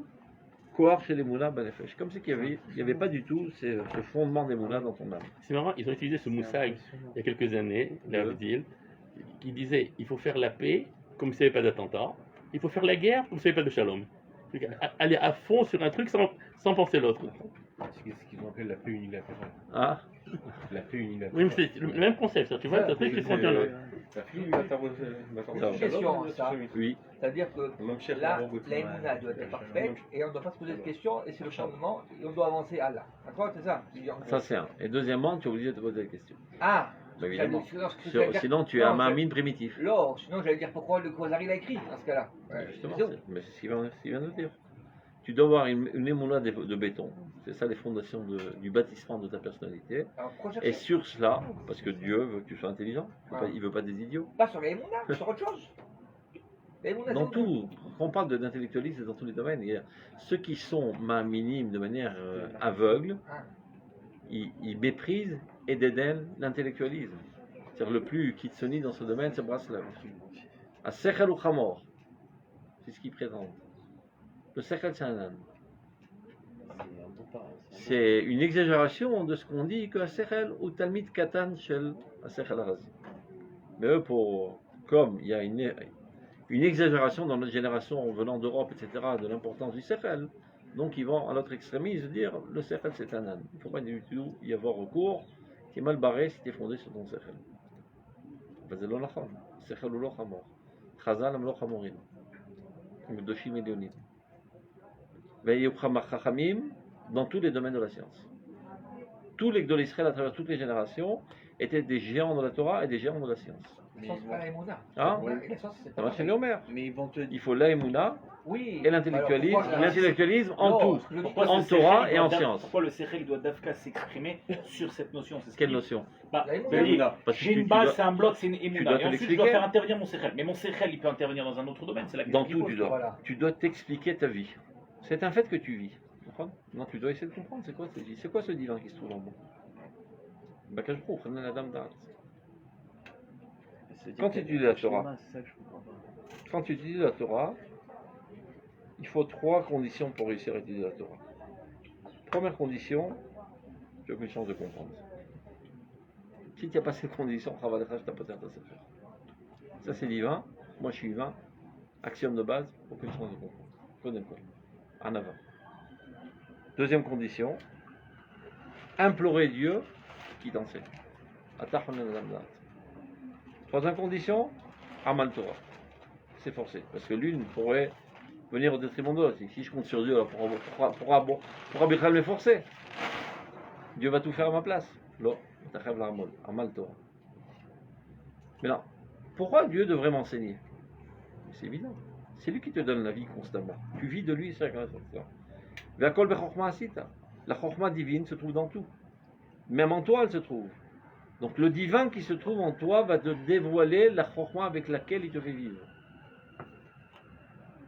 koach shel Emouna banefesh. Comme si il n'y avait pas du tout ce fondement d'Emouna dans ton âme. C'est marrant, ils ont utilisé ce moussag il y a quelques années, l'Avdil, qui disait il faut faire la paix comme s'il n'y avait pas d'attentat, il faut faire la guerre comme s'il n'y avait pas de shalom. Aller à fond sur un truc sans penser l'autre. C'est ce qu'ils ont appelé la paix unilatérale. Ah, La paix unilatérale. Oui, mais c'est le même concept, ça, tu vois, c'est un truc qui se contient l'autre. La paix unilatérale. Une question, ça. oui. C'est-à-dire que Même chef là, Rabot, la Emouna doit être parfaite et on ne doit pas se poser de questions et c'est le fondement et on doit avancer à là. D'accord, c'est ça? Ça c'est un. Et deuxièmement, tu es obligé de te poser la question. Ah, Bah, évidemment. sinon, Sinon, tu es un mamine primitif. Lors, sinon j'allais dire pourquoi le Khazari l'a écrit dans ce cas-là. Ouais, Justement, c'est bon. mais c'est ce qu'il vient de dire. Tu dois avoir une émouna de béton. C'est ça les fondations du bâtissement de ta personnalité. Alors pourquoi Et chercher sur cela, parce que Dieu veut que tu sois intelligent, il veut pas des idiots. Pas sur la Emouna, sur autre chose. La Emouna, Dans c'est bon. tout, quand on parle d'intellectualisme, c'est dans tous les domaines. Il y a ceux qui sont minimes de manière aveugle, Ah. ils méprisent et dédaignent l'intellectualisme. C'est-à-dire le plus kitsoni dans ce domaine, c'est Braslav. À Sechel ou Chamor, c'est ce qu'il présente. Le Sechel, c'est un âne. C'est une exagération de ce qu'on dit que Sechel ou Talmid Katan Shel Sechel Arazi. Mais eux, comme il y a une exagération dans notre génération venant d'Europe, etc., de l'importance du Sechel, donc ils vont à l'autre extrémisme dire le Sechel c'est un âne. Il ne faut pas du tout y avoir recours. Tu es mal barré si tu es fondé sur ton Sechel. C'est לא נכון. שכל הוא לא חמור. חז"ל הם לא חמורים. הם קדושים עליונים. ויהיו חכמים dans tous les domaines de la science. Tous les Gdol Israël à travers toutes les générations étaient des géants de la Torah et des géants de la science. La science, c'est pas la Emouna. Hein? La science, c'est Ça pas va chez Omer. Mais ils vont te Il faut l'aïmouna Oui. et l'intellectualisme, Alors, pourquoi- l'intellectualisme en Non, tout, ce que je dis, Pourquoi en ce Torah Sechel et en doit science. Pourquoi le Sechel doit d'Afka s'exprimer sur cette notion? C'est ce Quelle qu'il- notion? Bah, La je Emouna. veux dire, Parce que j'ai tu une base, dois- c'est un bloc, c'est une dois Emouna. te Et ensuite, je dois l'expliquer. faire intervenir mon Sechel. Mais mon Sechel, il peut intervenir dans un autre domaine. C'est la Dans question tout, qui tu pose. dois. Voilà. Tu dois t'expliquer ta vie. C'est un fait que tu vis. D'accord? Non, tu dois essayer de comprendre c'est quoi cette vie. C'est quoi ce divin qui se trouve en moi? Bakajbrou, prenez la dame d'Arts. Quand tu étudies la Torah, C'est ça que je comprends pas. quand tu étudies la Torah, il faut 3 conditions pour réussir à étudier la Torah. Première condition, tu n'as aucune chance de comprendre. Si tu n'as pas ces conditions, tu n'as pas faire. Ça c'est divin, moi je suis divin, axiome de base, aucune chance de comprendre. Prenez le quoi. En avant. Deuxième condition, implorer Dieu qui t'enseigne. Atahon la dame d'Arts. Troisième condition, Amal Torah. C'est forcé. Parce que l'une pourrait venir au détriment de l'autre. Si je compte sur Dieu, alors pourra Bichal me forcer. Dieu va tout faire à ma place. Lo, Amal Torah. Mais non. Pourquoi Dieu devrait m'enseigner? C'est évident. C'est lui qui te donne la vie constamment. Tu vis de lui chaque instant. Ve'akol bechorma asita. La chorma divine se trouve dans tout. Même en toi, elle se trouve. Donc le divin qui se trouve en toi va te dévoiler la chorma avec laquelle il te fait vivre.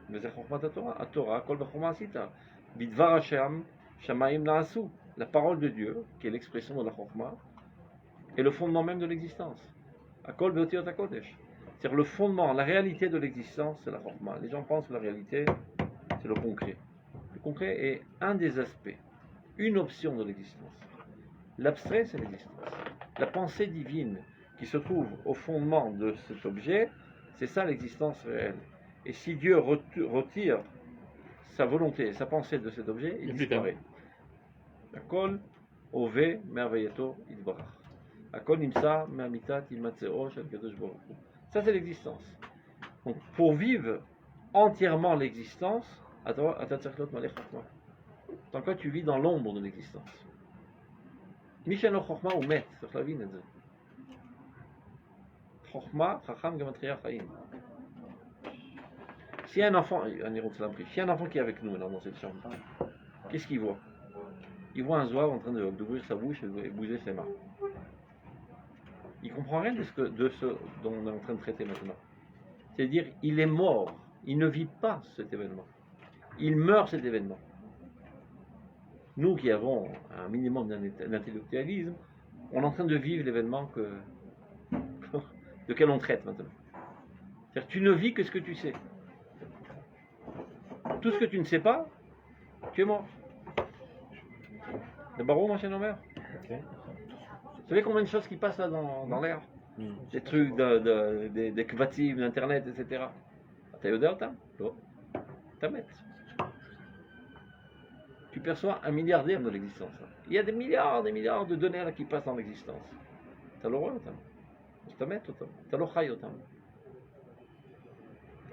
Mais c'est chorma ta Torah. A Torah, akol bechorma asita. Bidvar Hashem, shamayim na'asu. La parole de Dieu, qui est l'expression de la chorma, est le fondement même de l'existence. Akol be'otiot hakodesh. C'est-à-dire le fondement, la réalité de l'existence, c'est la chorma. Les gens pensent que la réalité, c'est le concret. Le concret est un des aspects, une option de l'existence. L'abstrait, c'est l'existence. La pensée divine qui se trouve au fondement de cet objet, c'est ça l'existence réelle. Et si Dieu retire sa volonté, sa pensée de cet objet, il disparaît. Akol ove merveilleto idbarach. Akol nimsa me'amitat imatzeo shel kadosh baruch hu. Ça, c'est l'existence. Donc, pour vivre entièrement l'existence, tant que tu vis dans l'ombre de l'existence. Misheno chokma ou met, c'est la vie. Chokma, chacham, gematria, chaim. Si un enfant, si un enfant qui est avec nous maintenant dans cette chambre, qu'est-ce qu'il voit? Il voit un zouave en train d'ouvrir sa bouche et bouger ses mains. Il ne comprend rien de ce dont on est en train de traiter maintenant. C'est-à-dire, il est mort. Il ne vit pas cet événement. Il meurt cet événement. Nous qui avons un minimum d'intellectualisme, on est en train de vivre l'événement de quel on traite maintenant. C'est-à-dire, tu ne vis que ce que tu sais. Tout ce que tu ne sais pas, tu es mort. Le barreau, mon cher Omer. Vous savez combien de choses qui passent là dans l'air? Des trucs, des kvatim, d'internet, etc. Tu as autant? Non. Tamet. Tu perçois un milliardaire de l'existence. Il y a des milliards de données là qui passent dans l'existence. Tu as l'horreur, tu as Tamet, tu as l'ochai,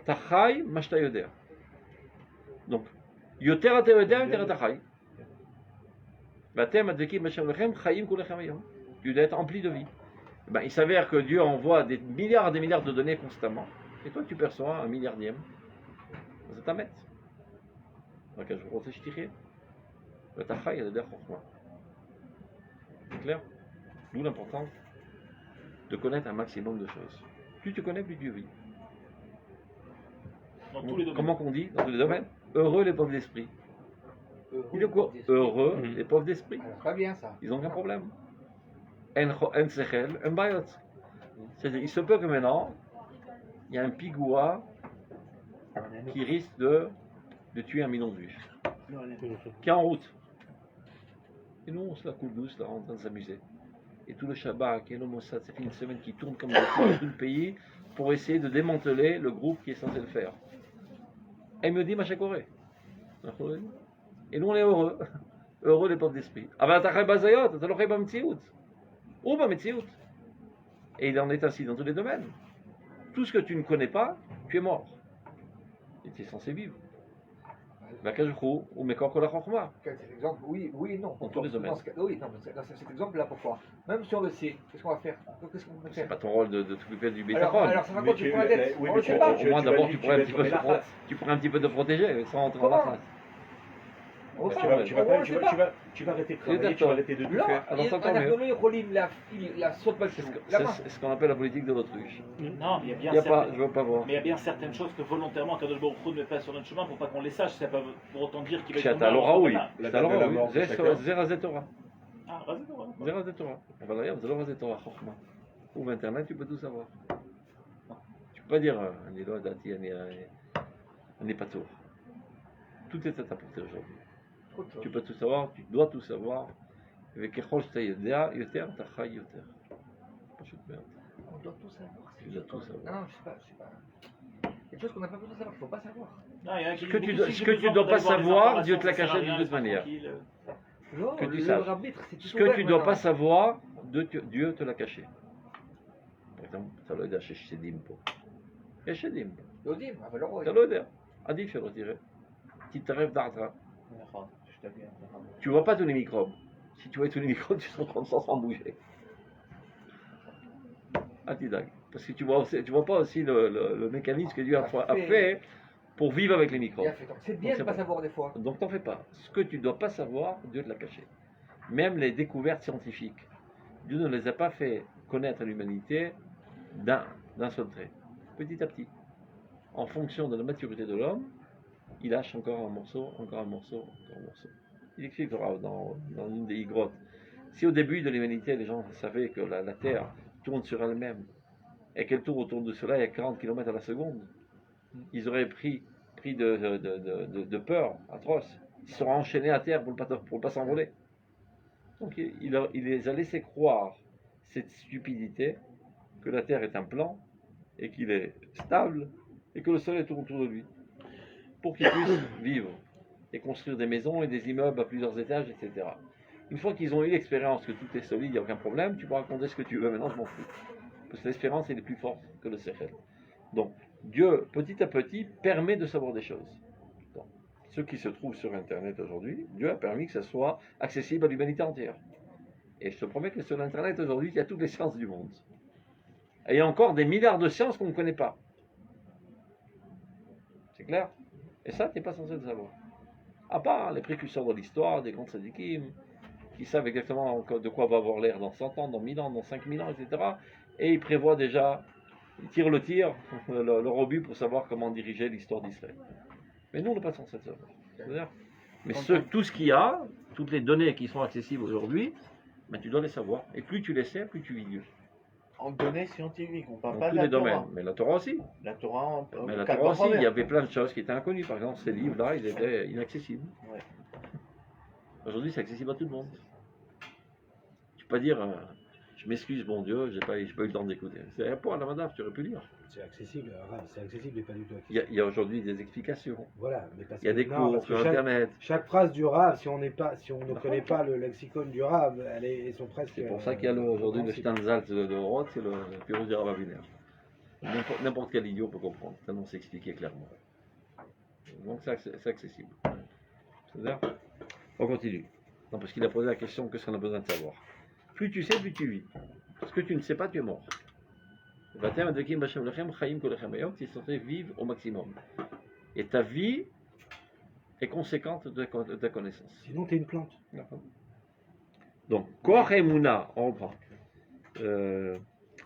tu as chai, mashta yoder. Donc, yoter ata yoder, yoter ata chai. Vatem advekim b'shem lechem, chayim kulechem ayom. Tu dois être empli de vie. Ben, il s'avère que Dieu envoie des milliards de données constamment. Et toi, tu perçois un milliardième. C'est ta mette. C'est clair? D'où l'importance de connaître un maximum de choses. Plus tu connais, plus tu vis. Dans tous les domaines. Comment qu'on dit dans tous les domaines? Heureux les pauvres d'esprit. Il est quoi? Heureux les pauvres d'esprit. Alors, très bien ça. Ils n'ont aucun problème. C'est-à-dire, il se peut que maintenant, il y a un pigoua qui risque de tuer 1 million de juifs, qui est en route. Et nous, on se la coule douce, là, en train de s'amuser. Et tout le Shabbat, et le Mossad, ça fait une semaine qui tourne comme dans tout le pays pour essayer de démanteler le groupe qui est censé le faire. Et il me dit, Machakoré. Et nous, on est heureux. Heureux les pauvres d'esprit. Et il en est ainsi dans tous les domaines. Tout ce que tu ne connais pas, tu es mort. Et tu es censé vivre. Quel exemple? Oui et non. Dans tous les domaines. Oui, non, mais dans cet exemple-là, pourquoi? Même si on le sait, qu'est-ce qu'on va faire? Qu'est-ce qu'on peut C'est faire? pas ton rôle de t'occuper du Alors, bétachon. ça raconte, tu prends la tête. On le sait pas. Au moins, d'abord, tu pourrais un petit peu te protéger sans entrer dans la face. On le Tu sait vas, pas. tu vas, On pas- le tu sait vas, pas. tu vas, tu vas arrêter de travailler, tu vas arrêter de tout Non, faire. Alors, ça on a tombe. donné Rolim, la saute pas C'est la main. ce qu'on appelle la politique de l'autruche. Non, il y a bien Il y a pas, certaines- je veux pas voir. mais il y a bien certaines choses que volontairement Kadosh Baruch Hu ne met pas sur notre chemin pour pas qu'on les sache. Ça peut pour autant dire qu'il va Chat alors Raoui. La C'est alors date de la Raoui. mort de chacun. Zera Zetora. Ah, vas-y, voilà. Zera Zetora. Voilà, regarde, Zera Zetora, Chokhmah. Ouvre Internet, tu peux tout savoir. Tu peux pas dire, Anilo, Dati, on n'est pas tour. Tout est à ta portée aujourd'hui. Tu peux tout savoir, tu dois tout savoir. Avec Echol Yoter, t'as Chai Yoter. Pas de merde. On doit tout savoir. Tu dois tout savoir. Non, je sais pas. Il y a des choses qu'on n'a pas besoin de savoir, il ne faut pas savoir. Non, il y en a qui Ce que disent tu beaucoup, dois- si ce j'ai que tu besoin dois d'aller pas voir les savoir, informations, Dieu te l'a ça sert à caché de rien, toute laisse-moi manière. tranquille. Non, Que tu le saches. arbitre, c'est tout Ce que ouvert tu dois pas maintenant. savoir, Dieu te l'a caché. Par exemple, אתה לא יודע שיש שדים פה. יש שדים פה. יודעים, אבל לא רואים. אתה לא יודע. עדיף שלא תראה. תתערב דעתך. Tu vois pas tous les microbes. Si tu vois tous les microbes, tu seras comme ça sans bouger. אל תדאג. Parce que tu vois pas aussi le mécanisme que Dieu a fait pour vivre avec les microbes. C'est bien de ne pas savoir des fois. Donc t'en fais pas. Ce que tu dois pas savoir, Dieu te l'a caché. Même les découvertes scientifiques, Dieu ne les a pas fait connaître à l'humanité d'un seul trait. Petit à petit. En fonction de la maturité de l'homme, il lâche encore un morceau, encore un morceau, encore un morceau. Il écrit dans une des grottes. Si au début de l'humanité, les gens savaient que la Terre tourne sur elle-même et qu'elle tourne autour du Soleil à 40 km à la seconde, ils auraient pris de peur atroce. Ils seraient enchaînés à terre pour ne pas s'envoler. Donc il les a laissé croire cette stupidité, que la Terre est un plan et qu'il est stable et que le Soleil tourne autour de lui, pour qu'ils puissent vivre et construire des maisons et des immeubles à plusieurs étages, etc. Une fois qu'ils ont eu l'expérience que tout est solide, il n'y a aucun problème, tu peux raconter ce que tu veux. Maintenant, je m'en fous. Parce que l'espérance est plus forte que le sechel. Donc, Dieu, petit à petit, permet de savoir des choses. Donc, ce qui se trouve sur Internet aujourd'hui, Dieu a permis que ça soit accessible à l'humanité entière. Et je te promets que sur Internet aujourd'hui, il y a toutes les sciences du monde. Et il y a encore des milliards de sciences qu'on ne connaît pas. C'est clair? Et ça, tu n'es pas censé le savoir. À part les précurseurs de l'histoire, des grands tzadikim, qui savent exactement de quoi va avoir l'air dans 100 ans, dans 1000 ans, dans 5000 ans, etc. Et ils prévoient déjà, ils tirent le tir, le rebut pour savoir comment diriger l'histoire d'Israël. Mais nous, on n'est pas censé le savoir. C'est-à-dire, mais tout ce qu'il y a, toutes les données qui sont accessibles aujourd'hui, ben, tu dois les savoir. Et plus tu les sais, plus tu vis Dieu. En données scientifiques, on parle Dans pas tous de la les domaines. Torah. Mais la Torah aussi. La Torah, Mais la Torah aussi, il y avait plein de choses qui étaient inconnues. Par exemple, ces livres-là, ils étaient inaccessibles. Ouais. Aujourd'hui, c'est accessible à tout le monde. Tu peux pas dire, je m'excuse, bon Dieu, j'ai pas eu le temps d'écouter. C'est pas à la madame, tu aurais pu lire. C'est accessible, c'est accessible et pas du tout Il accessible. y a aujourd'hui des explications. Voilà, mais parce Il y a que- des non, cours parce que sur Internet. chaque phrase du Rav, si on ne connaît pas le lexicon du Rav, elles sont presque. C'est pour ça qu'il y a aujourd'hui le Stanzalt de Roth, c'est le Pyrrhus du Rav Aviner. N'importe quel idiot peut comprendre, tellement c'est expliqué clairement. Donc c'est accessible. C'est-à-dire, on continue. Non, parce qu'il a posé la question, qu'est-ce qu'on a besoin de savoir? Plus tu sais, plus tu vis. Ce que tu ne sais pas, tu es mort. Tu es censé vivre au maximum. Et ta vie est conséquente de ta connaissance. Sinon, tu es une plante. Donc, Koach Emuna, on reprend.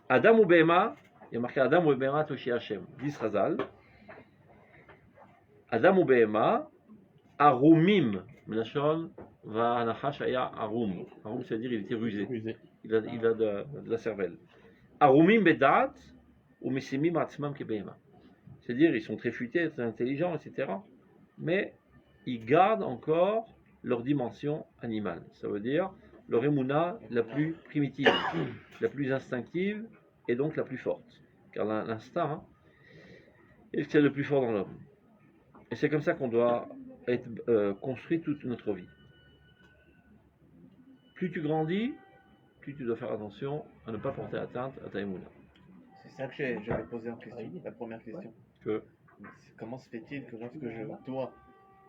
Adam ou Behema, il y a marqué Adam ou Behema Toshi Hashem. Dis Chazal. Adam ou Behema, Arumim, Menachon, va Anachash Aya Arum. Arum, c'est-à-dire il était rusé. Il a de la cervelle. Arumim Bedat, ou Mesimim Atzmam Kebehema. C'est-à-dire ils sont très futés, très intelligents, etc. Mais ils gardent encore leur dimension animale. Ça veut dire leur émouna la plus primitive, la plus instinctive et donc la plus forte. Car l'instinct est ce qu'il y a de plus fort dans l'homme. Et c'est comme ça qu'on doit être construit toute notre vie. Plus tu grandis, plus tu dois faire attention à ne pas porter atteinte à ta émouna. C'est ça que j'avais posé en question, la première question. Que Comment se fait-il que lorsque je dois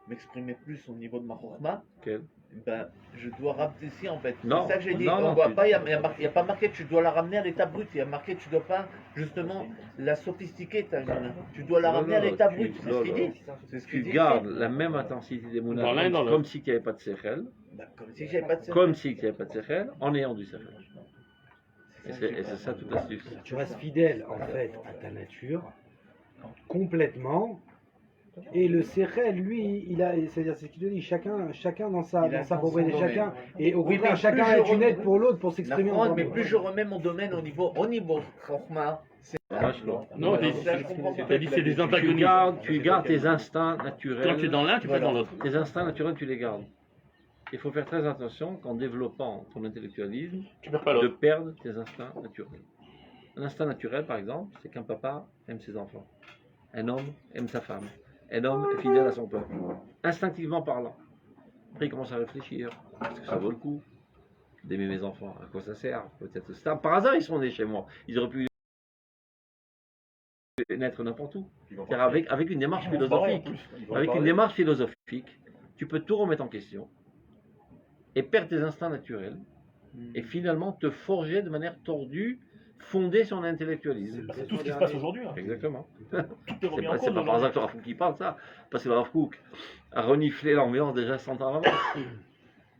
m'exprimer plus au niveau de ma chokhma, quel ben, je dois ramener ici en fait. Non, C'est ça que j'ai dit. non, On non, voit tu- pas, il n'y a pas marqué que tu dois la ramener à l'état brut. Il y a marqué que tu dois pas justement la sophistiquer. Tu dois la Non, ramener à non, l'état tu- brut. C'est non, ce qu'il non. dit. C'est ce tu qu'il dit. gardes la même intensité d'émouna Dans l'un et dans l'autre. comme si tu n'avais pas de sechel, Ben, comme si j'avais pas de comme si tu n'avais pas de sechel, en ayant du sechel. Et c'est ça toute l'astuce. Tu restes fidèle en fait à ta nature, complètement. Et le Sechel, lui, c'est-à-dire c'est ce qu'il te dit, chacun dans sa Il a son propriété, domaine. chacun, et au Oui, contraire, mais chacun plus je est une aide remets- pour l'autre pour s'exprimer Nafran, en mais plus je remets mon domaine au niveau chokhma, c'est Vache, non. Non, ça, je comprends pas. t'as dit c'est des Tu antagonistes. gardes tes instincts Quand tu es naturels. dans l'un, tu passes dans l'autre. Tes instincts naturels, tu les gardes. Il faut faire très attention qu'en développant ton intellectualisme, Tu perds pas de l'autre. perdre tes instincts naturels. Un instinct naturel, par exemple, c'est qu'un papa aime ses enfants. Un homme aime sa femme. Un homme est fidèle à son peuple. Instinctivement parlant. Après, il commence à réfléchir. Est-ce que ça vaut le coup d'aimer mes enfants? À quoi ça sert? Peut-être ça. Par hasard, ils sont nés chez moi. Ils auraient pu naître n'importe où. C'est-à-dire avec une démarche philosophique. Avec une démarche philosophique, tu peux tout remettre en question et perdre tes instincts naturels et finalement te forger de manière tordue fondée sur l'intellectualisme. C'est tout ce qui se passe aujourd'hui. Hein. Exactement. Tout est C'est remis en pas, cause par aujourd'hui. hasard que le Rav Kook qui parle ça, parce que le Rav Kook a reniflé l'ambiance déjà 100 ans avant.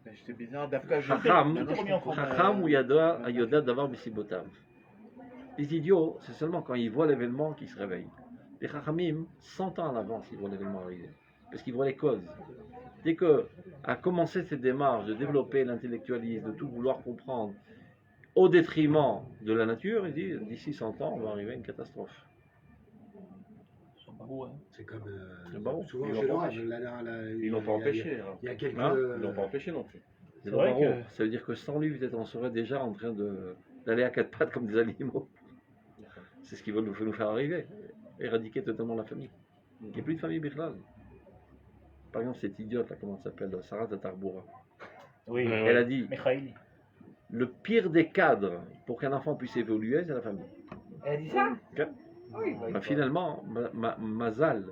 Mais c'est bizarre, Dafka, je Chacham, maintenant, je comprends, Chacham ou Yoda d'avoir Bessibotav. Les idiots, c'est seulement quand ils voient l'événement qu'ils se réveillent. Les Chachamim, 100 ans en avance, ils voient l'événement arriver. Parce qu'ils voient les causes. Dès que a commencé cette démarche de développer l'intellectualisme, de tout vouloir comprendre, au détriment de la nature, ils disent d'ici 100 ans, on va arriver à une catastrophe. Ils sont pas beaux, hein. C'est comme C'est bon. souvent Ils chez l'ont l'orage. Ils l'ont pas empêché. hein. Il y a quelques. Hein Ils l'ont pas empêché non plus. C'est vrai que Ça veut dire que sans lui, peut-être on serait déjà en train d'aller à quatre pattes comme des animaux. C'est ce qu'il veut nous faire arriver. Éradiquer totalement la famille. Il n'y a plus de famille Bichlal. Par exemple, cette idiote, là, comment elle s'appelle, Sarah Tatarboura. oui, Elle a dit, Michaeli. le pire des cadres pour qu'un enfant puisse évoluer, c'est la famille. Elle a dit ça Ok. Oui, bah, Finalement, Mazal,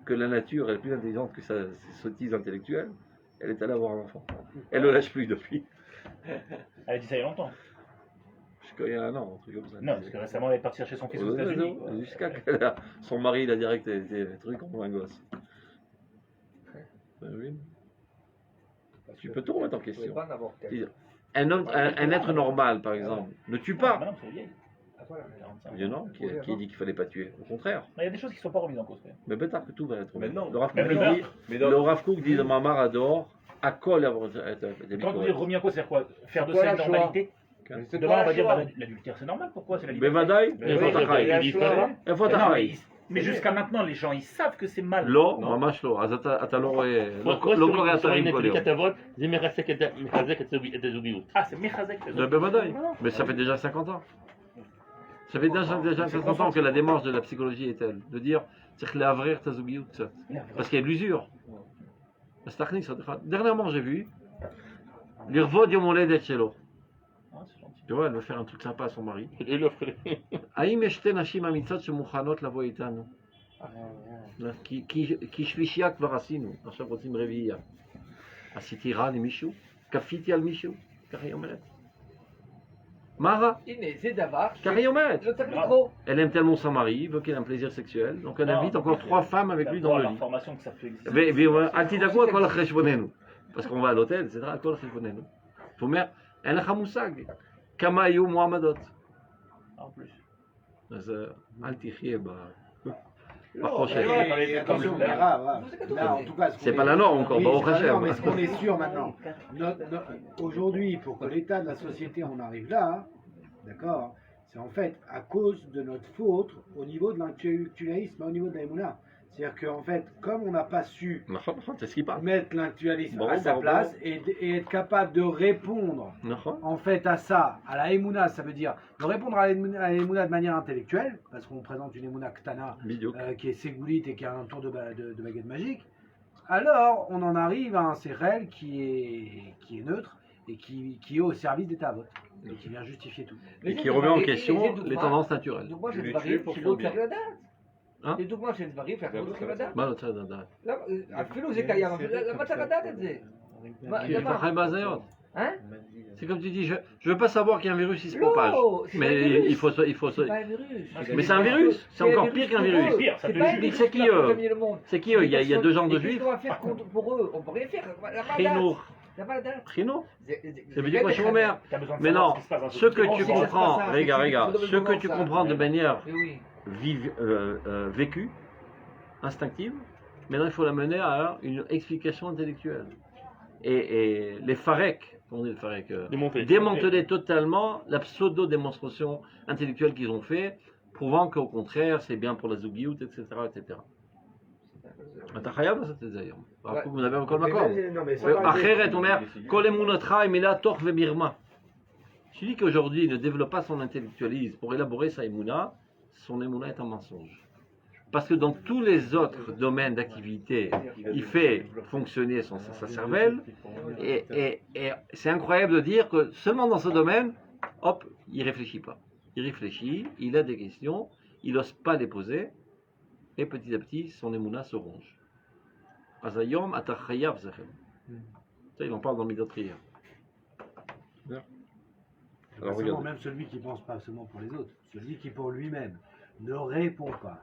que la nature est plus intelligente que sa sottise intellectuelle, elle est allée avoir un enfant. Elle ne le lâche plus depuis. Elle a dit ça il y a longtemps. Jusqu'à il y a un an, un truc comme ça. Non, parce que récemment, elle est partie chercher son fils aux États-Unis. Jusqu'à son mari, il a direct des trucs en un gosse. Ben oui. Tu peux tout remettre en je ne question. pas en avoir peut-être. C'est-à-dire, un être normal, par exemple, ne tue Ah, pas. non, c'est vieille. Ah, voilà. 45. Il y en a qui dit qu'il fallait pas tuer. Au contraire. Mais il y a des choses qui ne sont pas remises en cause. quand même. Mais peut-être que tout va être. Mais non. Le Rav Même Kook le dit, Mais le Rav Kook dit dans Mamar Ador, à quoi Quand vous dites remis en cause, c'est quoi? Faire de C'est quoi ça une la Shoah? normalité? C'est Demain, quoi on va la dire Shoah? bah, l'adultère, c'est normal. Pourquoi? C'est la Mais liberté. Vadaï, Mais il faut oui, t'arrêter. la il Shoah. faut- Il faut Mais non, t'arrêter. mais jusqu'à maintenant, les gens, ils savent que c'est mal. לא, ממש לא. אז אתה לא רואה, לא קורא אתרים כל יום. כתבות, זה מחזק את הזוגיות. c'est מחזק את זה בוודאי, mais ça fait déjà 50 ans. Ça fait déjà 50 ans que la démarche de la psychologie est telle, de dire, צריך להברר את הזוגיות קצת. Parce qu'il y a de l'usure. אז תכניס עוד אחד. Dernièrement, j'ai vu, לרבוד יום הולדת שלו. Tu vois, elle veut faire un truc sympa à son mari. האם יש שתי נשים אמיצות שמוכנות לבוא איתנו? כי שלישייה כבר עשינו, עכשיו רוצים רביעייה. עשיתי רע למישהו? כפיתי על מישהו? ככה היא אומרת. מה רע? הנה, זה דבר ככה היא אומרת. לא צריך לקרוא. Elle aime tellement son mari, veut qu'il ait un plaisir sexuel, donc elle invite encore 3 femmes avec lui dans le lit. l'information que ça peut exister. והיא אומרת, אל תדאגו, הכל על חשבוננו. parce qu'on va à l'hôtel, etc., הכל על חשבוננו. זאת אומרת, אין לך מושג כמה היו מועמדות. En plus. אז אל תחיה Non, בחושך. et attention, Comme mais le- là, en tout cas, ce C'est qu'on pas est- la norme encore, Oui, bah, au c'est pas la Hachem. norme, mais ce qu'on est sûr maintenant, aujourd'hui, pour que l'état de la société en arrive là, d'accord, c'est en fait à cause de notre faute au niveau de l'intellectualisme, au niveau de la Emouna. C'est-à-dire qu'en fait, comme on n'a pas su נכון, נכון, c'est ce qu'il parle. mettre l'intellectualisme Bon, à sa bon, place et être capable de répondre נכון. en fait à ça, à la Emouna, ça veut dire de répondre à la Emouna de manière intellectuelle, parce qu'on présente une Emouna Ktana בדיוק. qui est ségoulite et qui a un tour de baguette magique, alors on en arrive à un Sérel qui est neutre et qui est au service des Tavot et qui vient justifier tout. Et qui remet en question les tendances naturelles. דוגמה של les דברים tuer pour שלא son צריך bien. לדעת. אה? זה דוגמה של דברים שאנחנו לא צריכים לדעת. מה לא צריך לדעת? אפילו זה קיים, אבל למה צריך לדעת את זה? מה, כי למה? חי בהזיות. Hein? C'est comme tu dis, je veux pas savoir qu'il y a un virus qui se propage. Non, c'est pas un Mais virus. il faut C'est pas un virus. Mais c'est un virus, c'est encore pire qu'un virus. C'est pire, ça C'est te pas un juge. virus C'est qui, qui va eux contaminer le monde. C'est qui eux? Il y a 2 genres de Et qu'est-ce juifs. qu'on va faire pour eux? On peut rien faire. La Chinour. malade. Chinour. C'est Ça veut dire quoi, Chomer? T'as besoin de Mais savoir non, ce qui se passe dans ce cette que On tu sait que ça se comprends, passe, regarde, c'est regarde, qu'il faut ce que vraiment tu ça. comprends de manière Oui. vécue, instinctive, maintenant il faut la mener à une explication intellectuelle. Et les farek, on dit les farek, démanteler totalement la pseudo-démonstration intellectuelle qu'ils ont fait, prouvant qu'au contraire c'est bien pour la zougiout, etc. etc. אתה חייב לעשות את זה היום. הרב קוק מדבר בכל מקום. Non, mais ça parle אחרת הוא אומר, כל אמונתך היא מילה תוך ומרמה. Je dis qu'aujourd'hui il ne développe pas son intellectualisme pour élaborer sa émouna, son émouna est un mensonge. Parce que dans tous les autres domaines d'activité, il fait fonctionner sa cervelle, et c'est incroyable de dire que seulement dans ce domaine, hop, il réfléchit pas. Il réfléchit, il a des questions, il n'ose pas les poser, et petit à petit, son émouna se ronge. Azayom atachayav zachem. Ça, il en parle dans Midot Riyah. Alors, Pas seulement, regarde. même celui qui pense pas seulement pour les autres, celui qui pour lui-même ne répond pas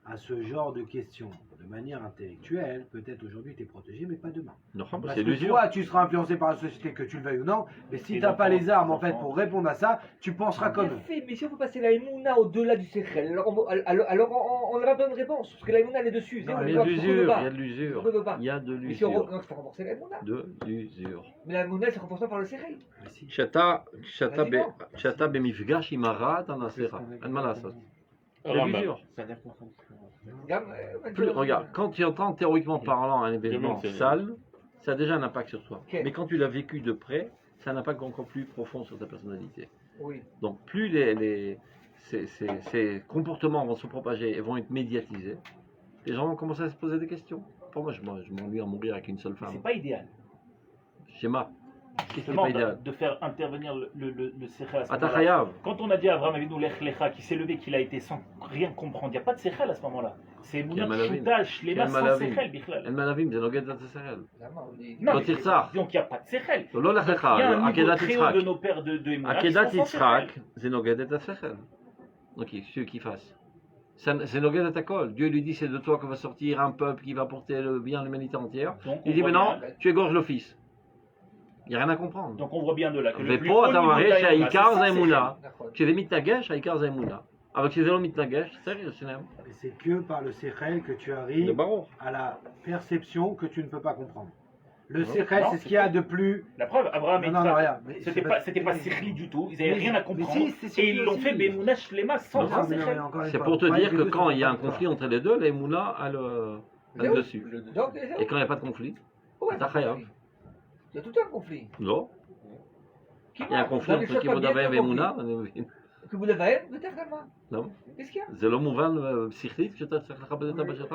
à ce genre de questions de manière intellectuelle, peut-être aujourd'hui tu es protégé, mais pas demain. Non, Parce c'est que l'usure. toi, tu seras influencé par la société, que tu le veuilles ou non, mais si Les tu n'as pas enfants, les armes en les fait enfants. pour répondre à ça, tu penseras comme Bien eux. fait, mais si on peut passer la Emouna au-delà du Sechel, alors on aura pas de réponse, parce que la Emouna elle est dessus. Non, on Il y voit a de pourquoi on l'usure, veut il pas. y a de l'usure. Pourquoi on veut pas. Il y a de Mais si on l'usure. non, c'est pas renforcer la Emouna. De l'usure. Mais la Emouna elle se renforce pas par le Sechel. Mais si. כשאתה במפגש עם הרע, אתה נעשה רע. אין מה לעשות. De Rambam. l'usure. C'est-à-dire qu'on comprend. Regarde, quand tu entends théoriquement parlant un événement c'est- sale, ça a déjà un impact sur toi. Ok. Mais quand tu l'as vécu de près, ça a un impact encore plus profond sur ta personnalité. Oui. Donc plus ces comportements vont se propager et vont être médiatisés, les gens vont commencer à se poser des questions. Pour moi, je m'ennuie à mourir avec une seule C'est femme. pas idéal. Schéma. Qu'est-ce qui n'est Justement, pas idéal? de faire intervenir le Sechel à ce Ah, t'as moment-là. chayav. Quand on a dit à Abraham Avinu Lech Lecha, qui s'est levé, qu'il a été sans rien comprendre, il n'y a pas de Sechel à ce moment-là. C'est Quel Mounat malavim. Shuta, Shlema, Quel sans malavim. Sechel, Bichlal. אין מלווים, זה נוגד את ישראל. Lama, on dit- Non, לא mais- תרצח. Donc il n'y a pas de Sechel. זה לא לך לך, Il y a un niveau עקדת très haut יצחק. de nos pères de Emouna qui עקדת sont sans Sechel. יצחק זה נוגד את השכל. Donc ceux qui fassent. C'est נוגד את הכל. Dieu lui dit c'est de toi que va sortir un peuple qui va porter le bien de l'humanité entière. Donc, Il on dit voit mais non, bien- tu égorges le fils. Il n'y a rien à comprendre. Donc on voit bien de là que le plus ופה haut אתה niveau מראה de la Emouna, שהעיקר c'est זה sans האמונה. נכון. כשזה מתנגש, העיקר זה האמונה. אבל כשזה לא מתנגש, צריך שלהם. Et c'est que par le Sechel que tu זה arrives ברור. à la perception que tu ne peux pas comprendre. Le Non. Sechel, Non, c'est ce qu'il y a de plus. La preuve, Abraham et Non, non, non, Yitzhak, regarde. mais c'était pas Sechli du tout, ils n'avaient Mais- rien à mais comprendre. si, c'est Et Sechli ils l'ont aussi. fait Bemouna Shlema sans Non, un mais Sechel. encore une C'est fois, pour te moi, dire les que deux quand sont il y a un pas conflit entre les deux, l'Emouna a le Zéro. dessus. Donc, Et quand il n'y a pas de conflit, ouais, t'as chayav. il y a tout un conflit. non. Qui Il y a un va conflit dans les entre choses כיבוד pas אב bien ואם de ואמונה. conflit. Que vous l'avez peut-être vraiment. Non. Qu'est-ce qu'il y a זה לא מובן שכלית כשאתה צריך לכבד את אבא שלך?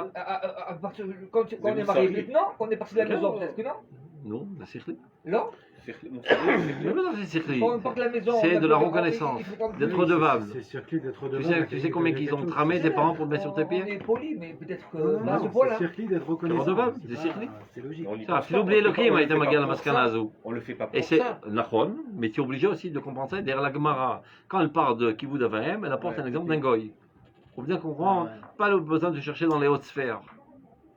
Quand on est marié maintenant, on est parti de la Ok. maison, peut-être que non. Non, זה שכלי. Non. Mais non, c'est שכלי. Quand on part de la maison, C'est on a de la plus reconnaissance, il faut qu'on- d'être Oui, redevable. C'est circuit d'être Tu redevable. sais combien qu'ils ont tramé tes parents pour te mettre sur tes On pieds? est poli, mais peut-être que Non, là, non, ce point-là. c'est circuit d'être reconnaissant. redevable, C'est c'est pas- circuit. C'est logique. Ça, אפילו בלי אלוקים היית מגיע למסקנה הזו. On le fait pas Et pour c'est ça. נכון, mais tu es obligé aussi de comprendre ça. Derrière la Gemara, quand elle parle de Kibud Avahem, elle apporte un exemple d'un goy. Pour bien comprendre, pas le besoin de chercher dans les hautes sphères.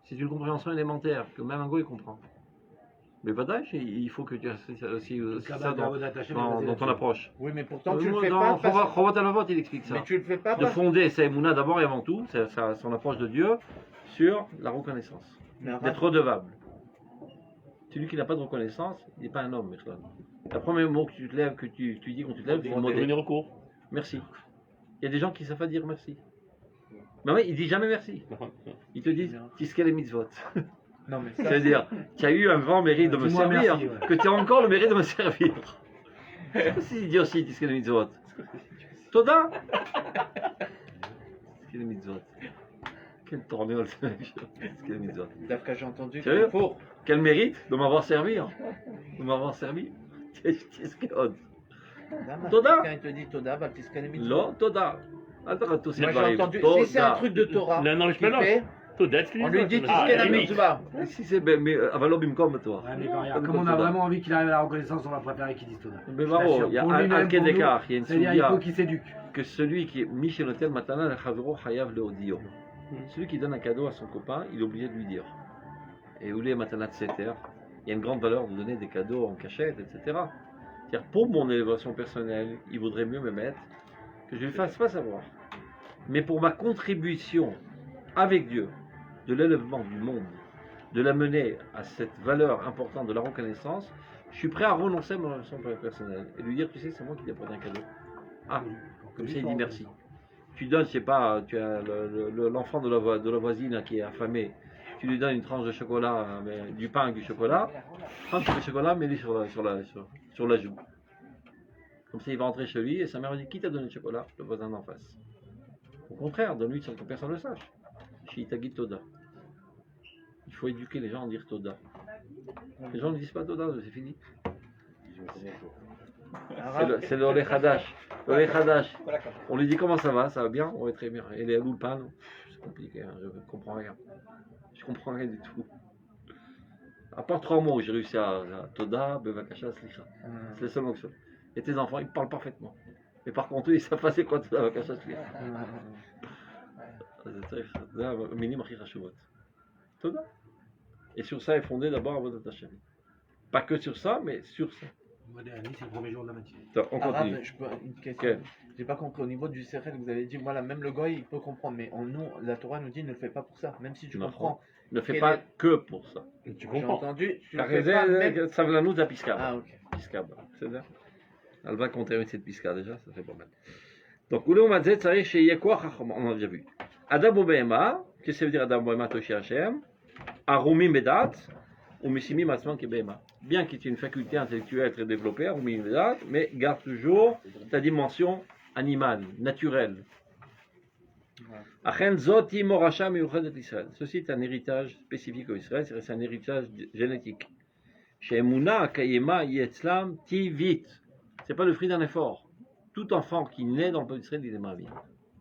C'est une compréhension élémentaire que même un goy comprend. Mais Badaï, il faut que tu aies aussi ça dans ton approche. Oui, mais pourtant, tu le fais pas. Dans parce- Chovat Alavot, il explique ça. Mais tu le fais pas. De parce- fonder sa émouna d'abord et avant tout, son approche de Dieu, sur la reconnaissance. Mais D'être redevable. Celui qui n'a pas de reconnaissance, il n'est pas un homme, Michel. Le premier mot que tu te lèves, que tu dis quand tu te lèves, c'est Pour demander venir au cours. merci. Il y a des gens qui ne savent pas dire merci. Mais oui, il dit jamais merci. Ils te disent Tiskel et mitzvot. Non, mais ça. C'est-à-dire, tu as eu un grand mérite de me Dis-moi servir, merci, ouais. que tu as encore le mérite de me servir. C'est dit aussi Tiskel et mitzvot. Toda Tiskel et mitzvot. Quel tornade, Tiskel et mitzvot. Dafka, j'ai entendu. Sérieux qu'il faut. Quel mérite de m'avoir servi. De m'avoir servi. Tiskel. Toda. Quand il te dit Toda, bah, qu'est-ce qu'elle est mise לא, תודה. אל תחת Moi, j'ai entendu. Si c'est un truc de Torah, Non, non, je qu'il peux fait, on lui dit Ah, Tisken limite. Mitzvah. Si c'est אבל לא במקום toi. Ouais, mais regarde, Comme comme on Toda. a vraiment envie qu'il arrive à la reconnaissance, on va préférer qu'il dise Toda. Mais Je bravo, t'assure, il y a pour un lui-même, quai pour nous, d'écart, il y a une C'est-à-dire, il faut soudia qu'il s'éduque. que celui qui est Michel Hotel Matana le Chavero Hayav le Odio. Celui qui donne un cadeau à son copain, il est obligé de lui dire. Et Oulé Matana Tseter, il y a une grande valeur de donner des cadeaux en cachette, etc. C'est-à-dire, pour mon élévation personnelle, il vaudrait mieux me mettre que je ne lui fasse pas savoir. Mais pour ma contribution avec Dieu, de l'élèvement du monde, de l'amener à cette valeur importante de la reconnaissance, je suis prêt à renoncer à mon élévation personnelle et lui dire, tu sais, c'est moi qui t'ai apporté un cadeau. Ah, comme ça il dit merci. Tu donnes, je sais pas, tu as l'enfant de la voisine là, qui est affamé, tu lui donnes une tranche de chocolat, du pain avec du chocolat, tranche de chocolat, mets-le sur la joue. Comme ça il va rentrer chez lui et sa mère va dire, qui t'a donné le chocolat? Le voisin d'en face. Au contraire, donne-lui sans que personne ne le sache. Shiitagi Toda. Il faut éduquer les gens à dire Toda. Les gens ne disent pas Toda, c'est fini. C'est le Olé Hadash. Le Olé Hadash. On lui dit comment ça va bien? Oui, très bien. Et les Loulpan, c'est compliqué, hein, je ne comprends rien. Je comprends rien du tout. À part 3 mots, j'ai réussi à Toda, Bevakasha, Slicha. C'est les seuls mots que je fais. Et tes enfants, ils parlent parfaitement. Mais par contre, eux, ils savent pas c'est quoi tout ça avec un chasselet. זה המילים הכי חשובות. תודה. Et sur ça est fondé d'abord Avodat Hashem. Pas que sur ça, mais sur ça. Moderne, c'est le premier jour de la matinée. Attends, on continue. Arabe, une question. Quelle? J'ai pas compris au niveau du Sechel, vous avez dit, voilà, même le goy, il peut comprendre, mais nous, la Torah nous dit, ne le fais pas pour ça, même si tu Non. comprends. Ne fais Quel pas est- que pour ça. Tu J'ai comprends. entendu, tu La le fais pas, même... réserve, ça veut nous à Piscab. Ah, ok. Piscab, c'est ça. Elle va compter avec cette Piscab déjà, ça fait pas mal. Donc, Oulou Madzet, ça y est, chez Yekwa Chachom, on a déjà vu. Adam Obehema, qu'est-ce que ça veut dire Adam Obehema Toshi Hashem? Arumim Bedat, ou Missimim Atzman Kebehema. Bien qu'il ait une faculté intellectuelle très développée, Arumim Bedat, mais garde toujours ta dimension animale, naturelle. Achen Zoti Morasha Meyuchadet Israël. Ceci est un héritage spécifique au Israël, c'est un héritage génétique. Chez Emouna, Kayema, Yetzlam, Tivit. C'est pas le fruit d'un effort. Tout enfant qui naît dans le peuple d'Israël, il est marminé.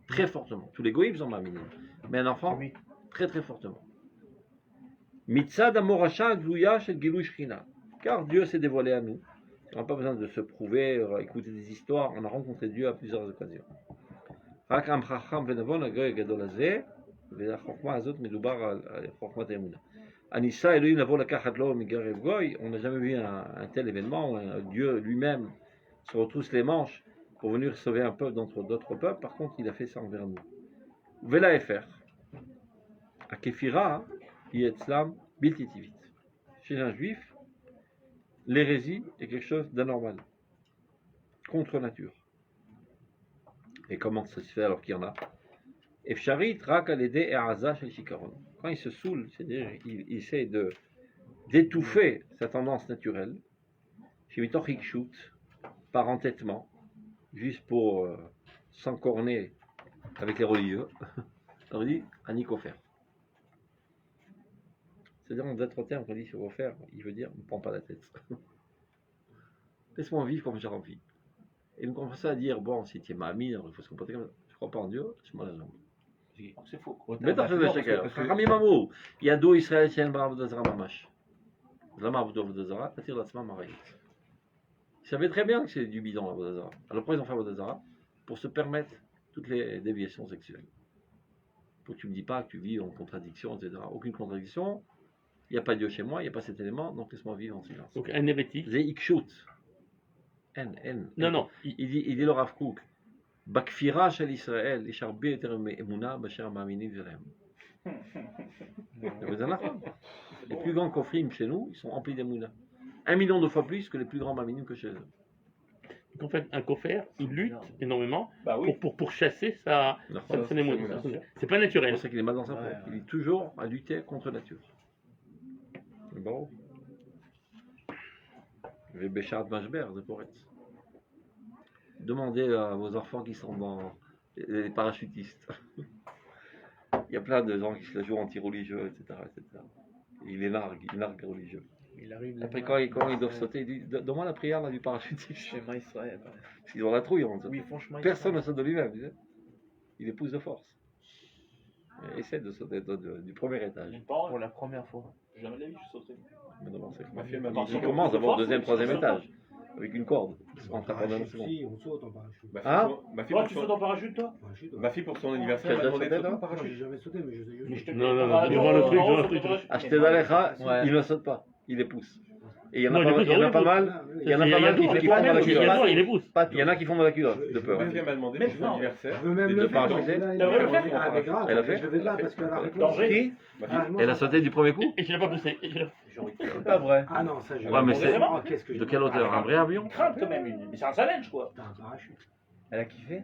Très fortement. Tous les goïms sont marminés. Mais un enfant, Oui. très très fortement. Mitzad Amorasha Glouya Shel Gilou Shechina. Car Dieu s'est dévoilé à nous. On n'a pas besoin de se prouver, écouter des histoires. On a rencontré Dieu à plusieurs occasions. רק עם חכם ונבון הגוי הגדול הזה, והחוכמה הזאת מדובר על חוכמת האמונה. הניסה אלוהים לבוא לקחת לו מגרב גוי, on n'a jamais vu un tel événement, où Dieu lui-même se retrousse les manches pour venir sauver un peuple d'entre d'autres peuples, par contre il a fait ça envers nous. Vela FR, à Kéfira, Yetzlam, Biltitivit. Chez un juif, l'hérésie est quelque chose d'anormal, contre nature. Et comment ça se fait alors qu'il y en a? Efcharit rak al-ede e'aza shel shikaron. Quand il se saoule, c'est-à-dire il essaie d'étouffer sa tendance naturelle, shemitoch hikshut, par entêtement, juste pour s'encorner avec les religieux, on dit anikofer. C'est-à-dire en d'autres termes, quand on dit faire, il veut dire ne me prends pas la tête. Laisse-moi vivre comme j'ai envie. Et nous commençons à dire, bon, si tu es mamie, il faut se comporter comme ça. Je ne crois pas en Dieu, je m'en la jambe. C'est faux. Mais t'as fait le chacun. Rami Mamou, il y a deux Israéliens qui ont un Zara Mamash. Zama Avodah T'attire la Tzma Marayit. Ils savaient très bien que c'est du bidon, Avodah Zara. Alors pourquoi ils ont fait Avodah Zara? Pour se permettre toutes les déviations sexuelles. Pour que tu ne me dis pas que tu vis en contradiction, etc. Aucune contradiction. Il n'y a pas Dieu chez moi, il n'y a pas cet élément, donc laisse-moi vivre en silence. Donc un hérétique. C'est Ikshut. Non. Il dit le Rav Kook, Bakfira shel Israël, יש הרבה יותר אמונה מאשר המאמינים שלהם. Les plus grands kofrim chez nous, ils sont remplis d'émouna. 1 million de fois plus que les plus grands maminim que chez eux. Donc en fait, un coffre, il lutte énormément Bah oui. pour chasser sa émotion. C'est pas C'est naturel. pour ça qu'il est mal dans sa peau. Ouais. Il est toujours à lutter contre nature. Bon. Béchat Mashber, de Poretz. Demandez à vos enfants qui sont dans les parachutistes. Il y a plein de gens qui se la jouent anti-religieux, etc., etc. Et il nargue les religieux. Il arrive Après, quand ils doivent sauter, il dit donne-moi la prière là, du parachutiste. chez Israël. Parce qu'ils ont la trouille. En fait. Oui, franchement, Personne ne saute de lui-même. Tu sais. Il épouse de force. Essaie de sauter du premier étage. pour la première fois. Jamais de la vie, je sauterai. Mais non, c'est Ma fille m'a il commence d'abord au deuxième, troisième étage. Avec une corde. En tapant dans le second. Si, on saute en parachute. Ah Ma fille, Toi, pour tu son- sautes en parachute, toi Parachute, ouais. ma fille, pour son anniversaire, Tu as elle m'a demandé de déjà sauter en sauté, Moi, j'ai parachute. jamais sauté, mais je sais. Mais je te Non, non, Ah, devant le truc, non, devant le non, truc. non, Acheter d'Alecha, Ouais. il ne saute pas. Il les pousse. Et il y en Non, a il pas, épouse, il y en a il pas épouse. mal. Il y en a pas mal qui font de la culotte. Il est pousse. Pas Il y en a qui font de la culotte, de peur. Ma fille elle m'a demandé Mais pour son non. anniversaire. Je veux même les le deux faire. parachutés. Là, il Elle va veut le faire faire. avec grâce. Elle a fait Je vais de là parce que la réponse. Danger. Ma fille, Elle a sauté du premier coup. Et tu l'as pas poussé. C'est pas vrai. Ah non, ça je. Ouais, mais c'est- Oh, qu'est-ce que De j'ai- quelle hauteur? Un vrai avion? Crainte quand même. Mais c'est un challenge, quoi. Putain, un parachute. Elle a kiffé.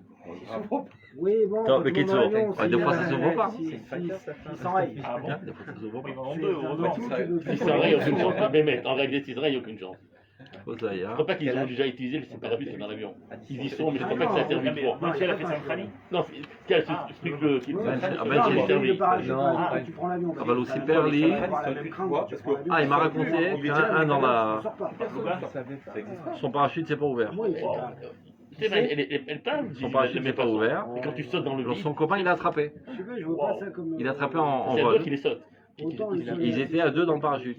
Oui, bon. Non, quand mais tu qui montes dans s'ouvre. l'avion, Ouais, si, des fois, ça s'ouvre pas. si, C'est une fracture, ça fait un il s'enraye. Ah bon Bien, des fois, ça s'ouvre pas. Oui, en C'est- deux, heureusement. partout, tu veux- Si ça aurait aucune chance. Mais en règle d'Israël, il n'y a aucune chance. Faut ça, il y Je a. crois pas qu'ils ont déjà utilisé le parachute dans l'avion. Ils y sont, mais je crois Ah pas que ça a non, servi mais pour. moi, si elle a fait ça en Australie. Non, c'est ce truc qui. Ouais, Ben, c'est- ah, non, ben, mais j'ai c'est le parachute, Non, par exemple, ouais. tu prends l'avion. Ah, bah, l'eau t'as super pas lit. la même crainte quand tu prends l'avion. Ah, il m'a raconté qu'un dans la. Tu sors pas. Je savais pas. Son parachute, c'est pas ouvert. Moi, il fait Wow. pas. Tu sais, elle parle. Son parachute, c'est pas ouvert. Et quand tu sautes dans le Alors, vide, son copain, il a attrapé. Je sais pas, je vois pas ça comme. Il a attrapé en c'est à toi vol. qui les saute. Autant Ils étaient à deux dans le parachute.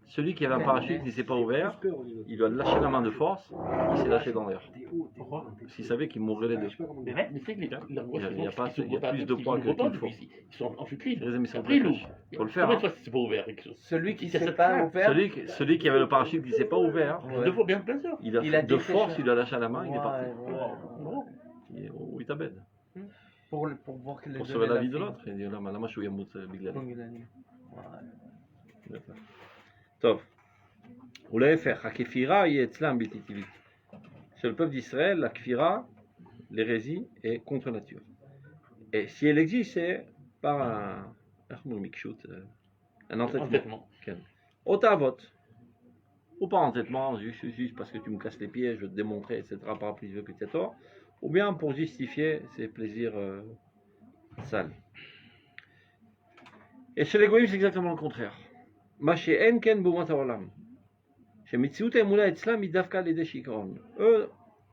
celui qui avait un parachute qui ne s'est pas ouvert, il doit lâcher la main de force, il s'est lâché dans l'air. Pourquoi? S'il savait qu'il mourrait les deux. Mais mec, Mais c'est que les Il y a pas- il y a plus de poids que qu'il faut. Ils sont en chute libre. Les amis sont Après, très ils fraîches. l'ouvrent. Il faut le faire. Combien de Hein. fois c'est pas ouvert quelque chose? Celui qui Il y a s'est cette pas crainte. ouvert. Celui qui avait le parachute qui ne s'est pas ouvert, Ouais. Deux fois, bien sûr. il a, Il a de été force, chercher. il a lâché la main, il est Ouais, parti. ouais. Il t'abède. Pour voir que Pour sauver la vie de l'autre. Il dit, lama shou yamout biglan. טוב, ולהפך, הכפירה היא אצלם בלתי טבעית. Chez le peuple d'Israël, la kfira, l'hérésie, est contre nature. Et si elle existe, c'est par un entêtement. Otavot. Ou par entêtement, juste parce que tu me casses les pieds, je veux te démontrer, etc., par plus que tu as tort. Ou bien pour justifier ses plaisirs sales. Et chez les goïms, c'est exactement le contraire. Ma she'en ken b'umat ha'olam. Shemitziut ha'emuna etzlam היא דווקא על ידי שיכרון. Eux,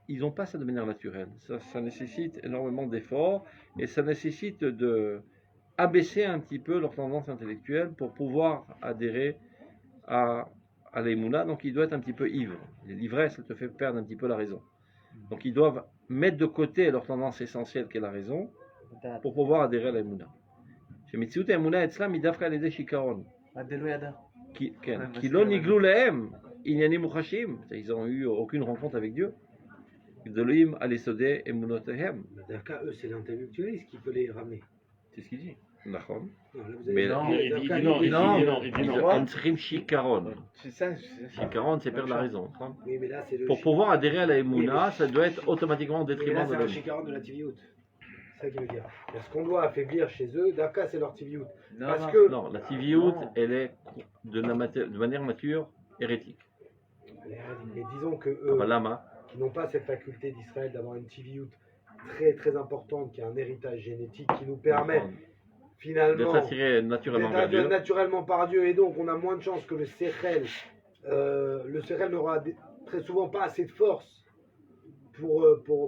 ils n'ont pas ça de manière naturelle. Ça nécessite énormément d'efforts et ça nécessite de abaisser un petit peu leur tendance intellectuelle pour pouvoir adhérer à l'Emouna. Donc ils doivent être un petit peu ivres. L'ivresse, elle te fait perdre un petit peu la raison. Donc ils doivent mettre de côté leur tendance essentielle qui est la raison pour pouvoir adhérer à l'Emouna. שמציאות האמונה אצלם היא דווקא על ידי שיכרון. כי לא נגלו להם עניינים מוחשיים. Ils n'ont eu aucune rencontre avec Dieu. גדולים על יסודי אמונותיהם. Dafka, eux, c'est l'intellectualiste qui peut les ramener. C'est ce qu'il dit. נכון. Non, là, vous Mais avez non, Il dit non, il dit non. הם צריכים שיכרון. C'est ça. שיכרון, c'est perdre la raison. Oui, mais là, c'est le Pour pouvoir adhérer à la Emouna, ça doit être automatiquement au Mais là, détriment de c'est un l'homme. chicaron de la tiviout. C'est ça qu'il veut dire. Parce qu'on doit affaiblir chez eux, Dafka, c'est leur tiviout. Parce que. Non, la tiviout, Non. elle est de manière mature hérétique. Mais disons que eux, Ah bah, lama. qui n'ont pas cette faculté d'Israël d'avoir une tiviout très très importante, qui a un héritage génétique qui nous permet D'être finalement attiré naturellement vers d'être Dieu. naturellement par Dieu, et donc on a moins de chances que le Sechel n'aura très souvent pas assez de force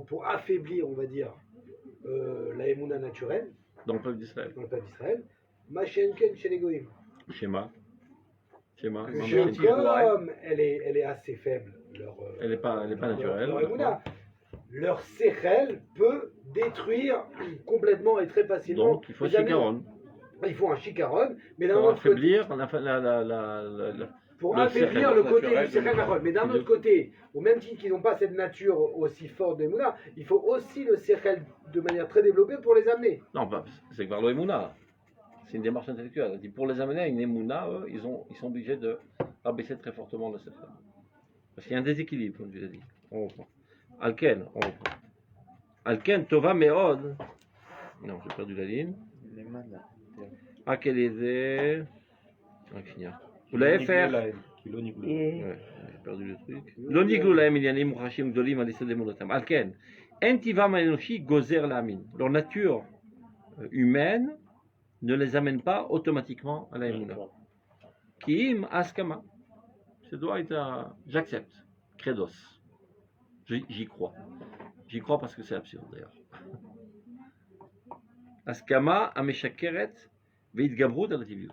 pour affaiblir, on va dire, la Emouna naturelle Dans le peuple d'Israël. dans le peuple d'Israël. Machenken chez les Goïm. Schéma. Schéma. Que Non, chez mais comme elle est assez faible, elle n'est pas naturelle. leur Emouna. Leur Sechel peut détruire complètement et très facilement. Donc, il faut les amis. Shikaron. Il faut un chicaron, mais d'un Pour autre côté, affaiblir pour le affaiblir Sechel le côté naturel du Sechel de- Nachon. Mais d'un de- autre côté, au même titre qu'ils n'ont pas cette nature aussi forte de Mouna, il faut aussi le Sechel de manière très développée pour les amener. Non, bah, c'est que vers l'Emouna. C'est une démarche intellectuelle. Elle dit, pour les amener à une Emouna, eux, ils sont obligés de rabaisser très fortement le Sechel. Parce qu'il y a un déséquilibre, comme tu l'as dit. On reprend. Alken, on reprend. Alken, Tova Meod. Non, j'ai perdu la ligne. Les mains là. À quel est. On va finir. Vous l'avez fait. Ouais, j'ai perdu le truc. לא ניגלו להם עניינים מוחשיים גדולים על יסוד אמונתם. על כן, אין טבעם האנושי גוזר להאמין. Leur nature humaine ne les amène pas automatiquement à la émouna. כי אם הסכמה. Ça doit être un... J'accepte. Credos. J'y crois. J'y crois parce que c'est absurde d'ailleurs. Askama ameshakeret veitgabrut al tiviut.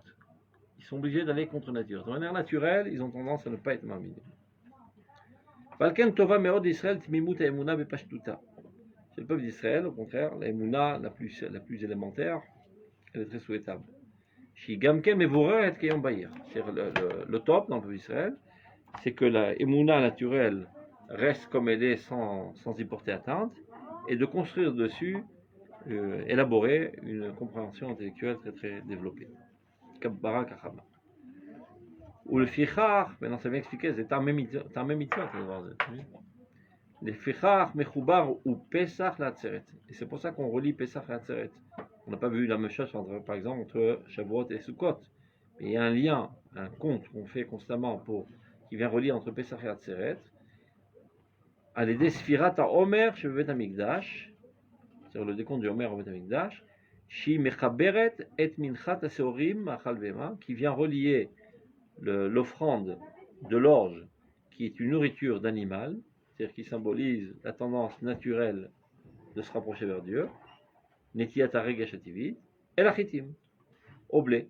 Ils sont obligés d'aller contre nature. De manière naturelle, ils ont tendance à ne pas être marminés. Valken tova meod Israël tmimut haemuna bepashtuta. C'est le peuple d'Israël, au contraire, la émouna la plus élémentaire, elle est très souhaitable. Shi gamken mevorer kayom bayir. C'est-à-dire le top dans le peuple d'Israël, c'est que la émouna naturelle reste comme elle est sans y porter atteinte, et de construire dessus, élaborer une compréhension intellectuelle très très développée. Kabbara Kachama. Ou le fichar, maintenant ça vient expliquer, c'est Tamé Mitzvot. Le fichar mechubar ou Pesach la Atzeret. Et c'est pour ça qu'on relie Pesach et Atzeret. On n'a pas vu la même chose par exemple entre Shavuot et Sukkot. Mais il y a un lien, un compte qu'on fait constamment qui vient relier entre Pesach et Atzeret. À l'aider Sfirat à Omer chez Bet Amikdash, c'est-à-dire le décompte du Omer au Bet Amikdash, Shi Mechaberet et Minchat Aseorim Achal Vema, qui vient relier l'offrande de l'orge, qui est une nourriture d'animal, c'est-à-dire qui symbolise la tendance naturelle de se rapprocher vers Dieu, Netiat Haregesh Ativit, et l'Achitim, au blé,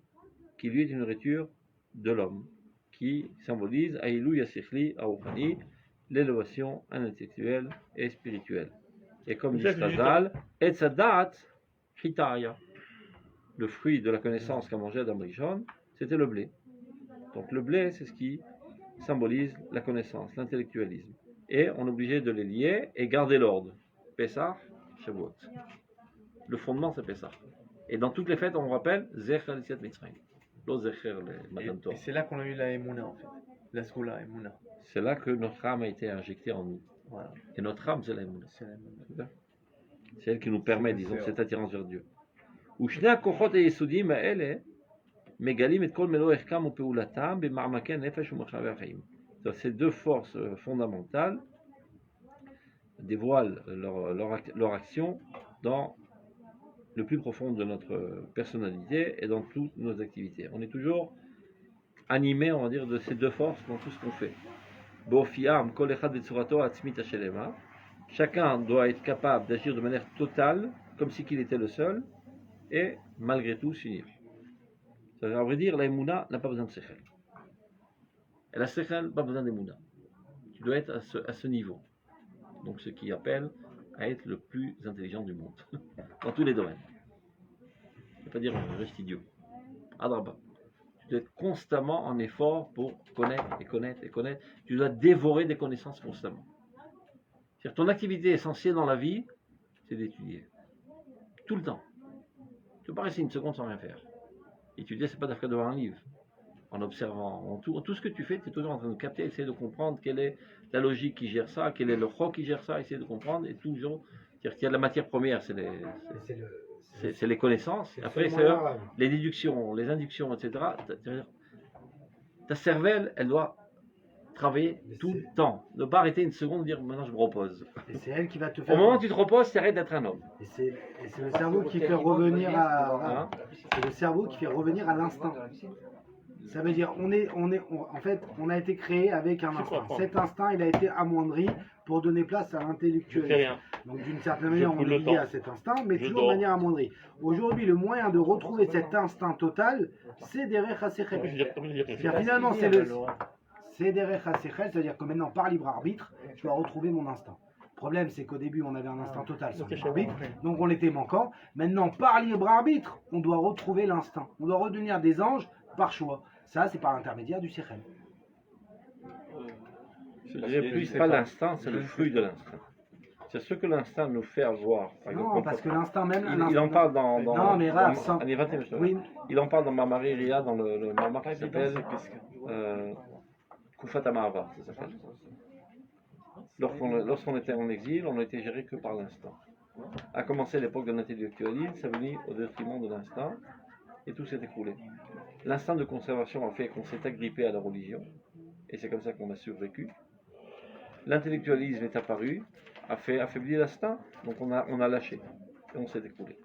qui lui est une nourriture de l'homme, qui symbolise Aïlou Yassichli Aoukhani, l'élévation intellectuelle et spirituelle. Et comme dit Chazal, Et Sadat Hitaya, le fruit de la connaissance qu'a mangé Adam Rishon, c'était le blé. Donc le blé, c'est ce qui symbolise la connaissance, l'intellectualisme. Et on est obligé de les lier et garder l'ordre. Pessah, Shavuot. Le fondement, c'est Pessah. Et dans toutes les fêtes, on rappelle Zecher Yetziat Mitzrayim. L'autre Zecher, le Matan Torah. Et c'est là qu'on a eu la Emouna en fait. La Sgoula Emouna. C'est là que notre âme a été injectée en nous. Voilà. Et notre âme, c'est la Emouna. C'est la Emouna. C'est elle qui nous permet, disons, cette attirance vers Dieu. ושני הכוחות היסודיים האלה מגלים את כל מלוא ערכם ופעולתם במעמקי נפש ומרחבי החיים. Ces deux forces fondamentales dévoilent leur action dans le plus profond de notre personnalité et dans toutes nos activités. On est toujours animé, on va dire, de ces deux forces dans tout ce qu'on fait. באופיהם כל אחד בצורתו העצמית השלמה. Chacun doit être capable d'agir de manière totale, comme si qu'il était le seul, et malgré tout s'unir. C'est-à-dire, à vrai dire, la Emouna n'a pas besoin de Sechel. Et la Sechel n'a pas besoin d'Emouna. Tu dois être à ce niveau. Donc ce qui appelle à être le plus intelligent du monde, dans tous les domaines. Je ne veux pas dire reste idiot. Adraba. Tu dois être constamment en effort pour connaître et connaître et connaître. Tu dois dévorer des connaissances constamment. C'est-à-dire ton activité essentielle dans la vie, c'est d'étudier. Tout le temps. Tu ne peux pas rester une seconde sans rien faire. Étudier, c'est pas d'affaire devant un livre. En observant, tout ce que tu fais, tu es toujours en train de capter, essayer de comprendre quelle est la logique qui gère ça, quel est le chok qui gère ça, essayer de comprendre, et toujours, c'est-à-dire qu'il y a la matière première, c'est les connaissances, après c'est les déductions, les inductions, etc. Ta cervelle, elle doit travailler tout le temps, ne pas arrêter une seconde, dire maintenant je me repose. Et c'est elle qui va te faire. Au moment où tu te reposes, tu arrêtes d'être un homme. Et c'est le cerveau qui fait revenir à. C'est le cerveau qui fait revenir à l'instinct. Ça veut dire, en fait, on a été créé avec un instinct. Cet instinct, il a été amoindri pour donner place à l'intellectualisme. Donc, d'une certaine manière, on est lié à cet instinct, mais toujours de manière amoindrie. Aujourd'hui, le moyen de retrouver cet instinct total, c'est derech hasechel. Finalement, c'est derech hasechel, c'est-à-dire que maintenant, par libre arbitre, je dois retrouver mon instinct. Le problème, c'est qu'au début, on avait un instinct total sans libre arbitre, donc on était manquant. Maintenant, par libre arbitre, on doit retrouver l'instinct. On doit redevenir des anges par choix. Ça, c'est par l'intermédiaire du sechel. Je dirais plus, pas l'instinct, c'est le fruit de l'instinct. C'est ce que l'instinct nous fait avoir. Par exemple, Non, parce que l'instinct même. il en parle dans Non, mais Rav, oui. Il en parle dans Mamari Ria, dans le Mamar qui s'appelle Kufat Amahava, ça s'appelle. Lorsqu'on était en exil, on n'était géré que par l'instinct. A commencé l'époque de l'intellectualisme, ça venait au détriment de l'instinct, et tout s'est écroulé. L'instinct de conservation a fait qu'on s'est agrippé à la religion, et c'est comme ça qu'on a survécu. L'intellectualisme est apparu, a fait affaiblir l'instinct, donc on a lâché, et on s'est écroulé.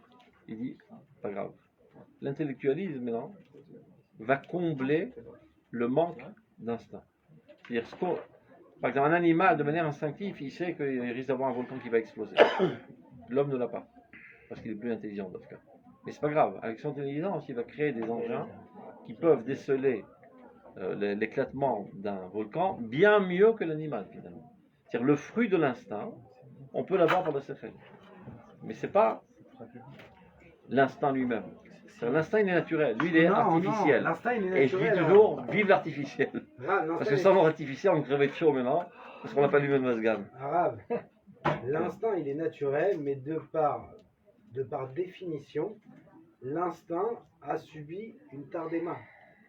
Il dit, pas grave. L'intellectualisme, maintenant, va combler le manque d'instinct. C'est-à-dire, par exemple, un animal, de manière instinctive, il sait qu'il risque d'avoir un volcan qui va exploser. L'homme ne l'a pas, parce qu'il est plus intelligent dans ce cas. Mais c'est pas grave, avec son intelligence, il va créer des engins qui peuvent déceler l'éclatement d'un volcan bien mieux que l'animal, finalement. C'est-à-dire, le fruit de l'instinct, on peut l'avoir par le sechel. Mais c'est pas l'instinct lui-même. L'instinct, il est naturel. Lui, il est artificiel. Non, l'instinct, il est naturel. Et je dis toujours, vive l'artificiel. Parce que sans l'artificiel, on crevait de chaud maintenant, parce qu'on n'a pas lu le Masgan. Arabe, l'instinct, il est naturel, mais de par définition, l'instinct a subi une tardema.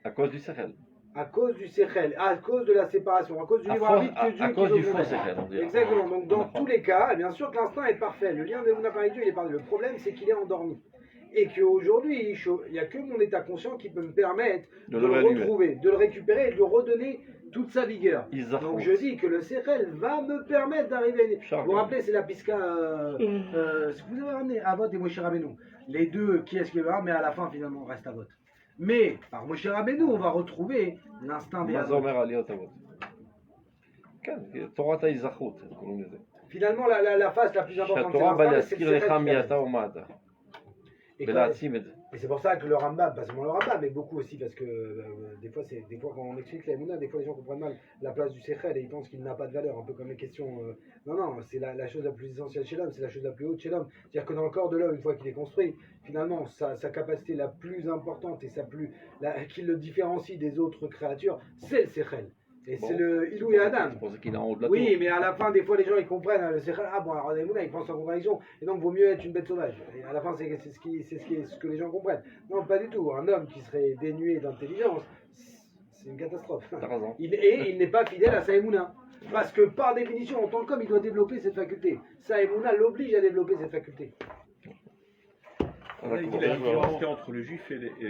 À cause du sechel. À cause du sechel, à cause de la séparation, à cause du libre arbitre que Dieu à cause du faux sechel, on dirait. Exactement. Donc, dans tous les cas, bien sûr que l'instinct est parfait. Le lien de mon appareil Dieu, il est parfait. Le problème, c'est qu'il est endormi. Et qu'aujourd'hui, il n'y a que mon état conscient qui peut me permettre de le retrouver, de le récupérer et de lui redonner toute sa vigueur. Donc je dis que le sechel va me permettre d'arriver à... Vous vous rappelez, c'est la pisca... ce que vous avez ramené, Avot et Moshe Rabbeinu. Les deux, qui est-ce qui va, mais à la fin, finalement, on reste Avot. Mais, par Moshe Rabbeinu, on va retrouver l'instinct des Avot. Finalement, la phase la plus importante, c'est l'instinct, c'est le sechel. Et c'est pour ça que le Rambam, pas seulement le Rambam, mais beaucoup aussi, parce que des fois quand on explique la Emouna, des fois les gens comprennent mal la place du Sechel et ils pensent qu'il n'a pas de valeur, un peu comme les questions. Non, c'est la chose la plus essentielle chez l'homme, c'est la chose la plus haute chez l'homme. C'est-à-dire que dans le corps de l'homme, une fois qu'il est construit, finalement, sa capacité la plus importante et qui le différencie des autres créatures, c'est le Sechel. Et Bon. c'est le Ilou et Adam. C'est pour ça qu'il est en haut de la Oui, tour. mais à la fin, des fois, les gens ils comprennent le Sechel. Ah bon, alors Emouna, ils pensent en contradiction, et donc vaut mieux être une bête sauvage. Et à la fin, c'est ce que les gens comprennent. Non, pas du tout. Un homme qui serait dénué d'intelligence, c'est une catastrophe. T'as raison. Il n'est pas fidèle à sa Emouna. Parce que par définition, en tant qu'homme, il doit développer cette faculté. Sa Emouna l'oblige à développer cette faculté. On a Il compris. a différencié entre le juif et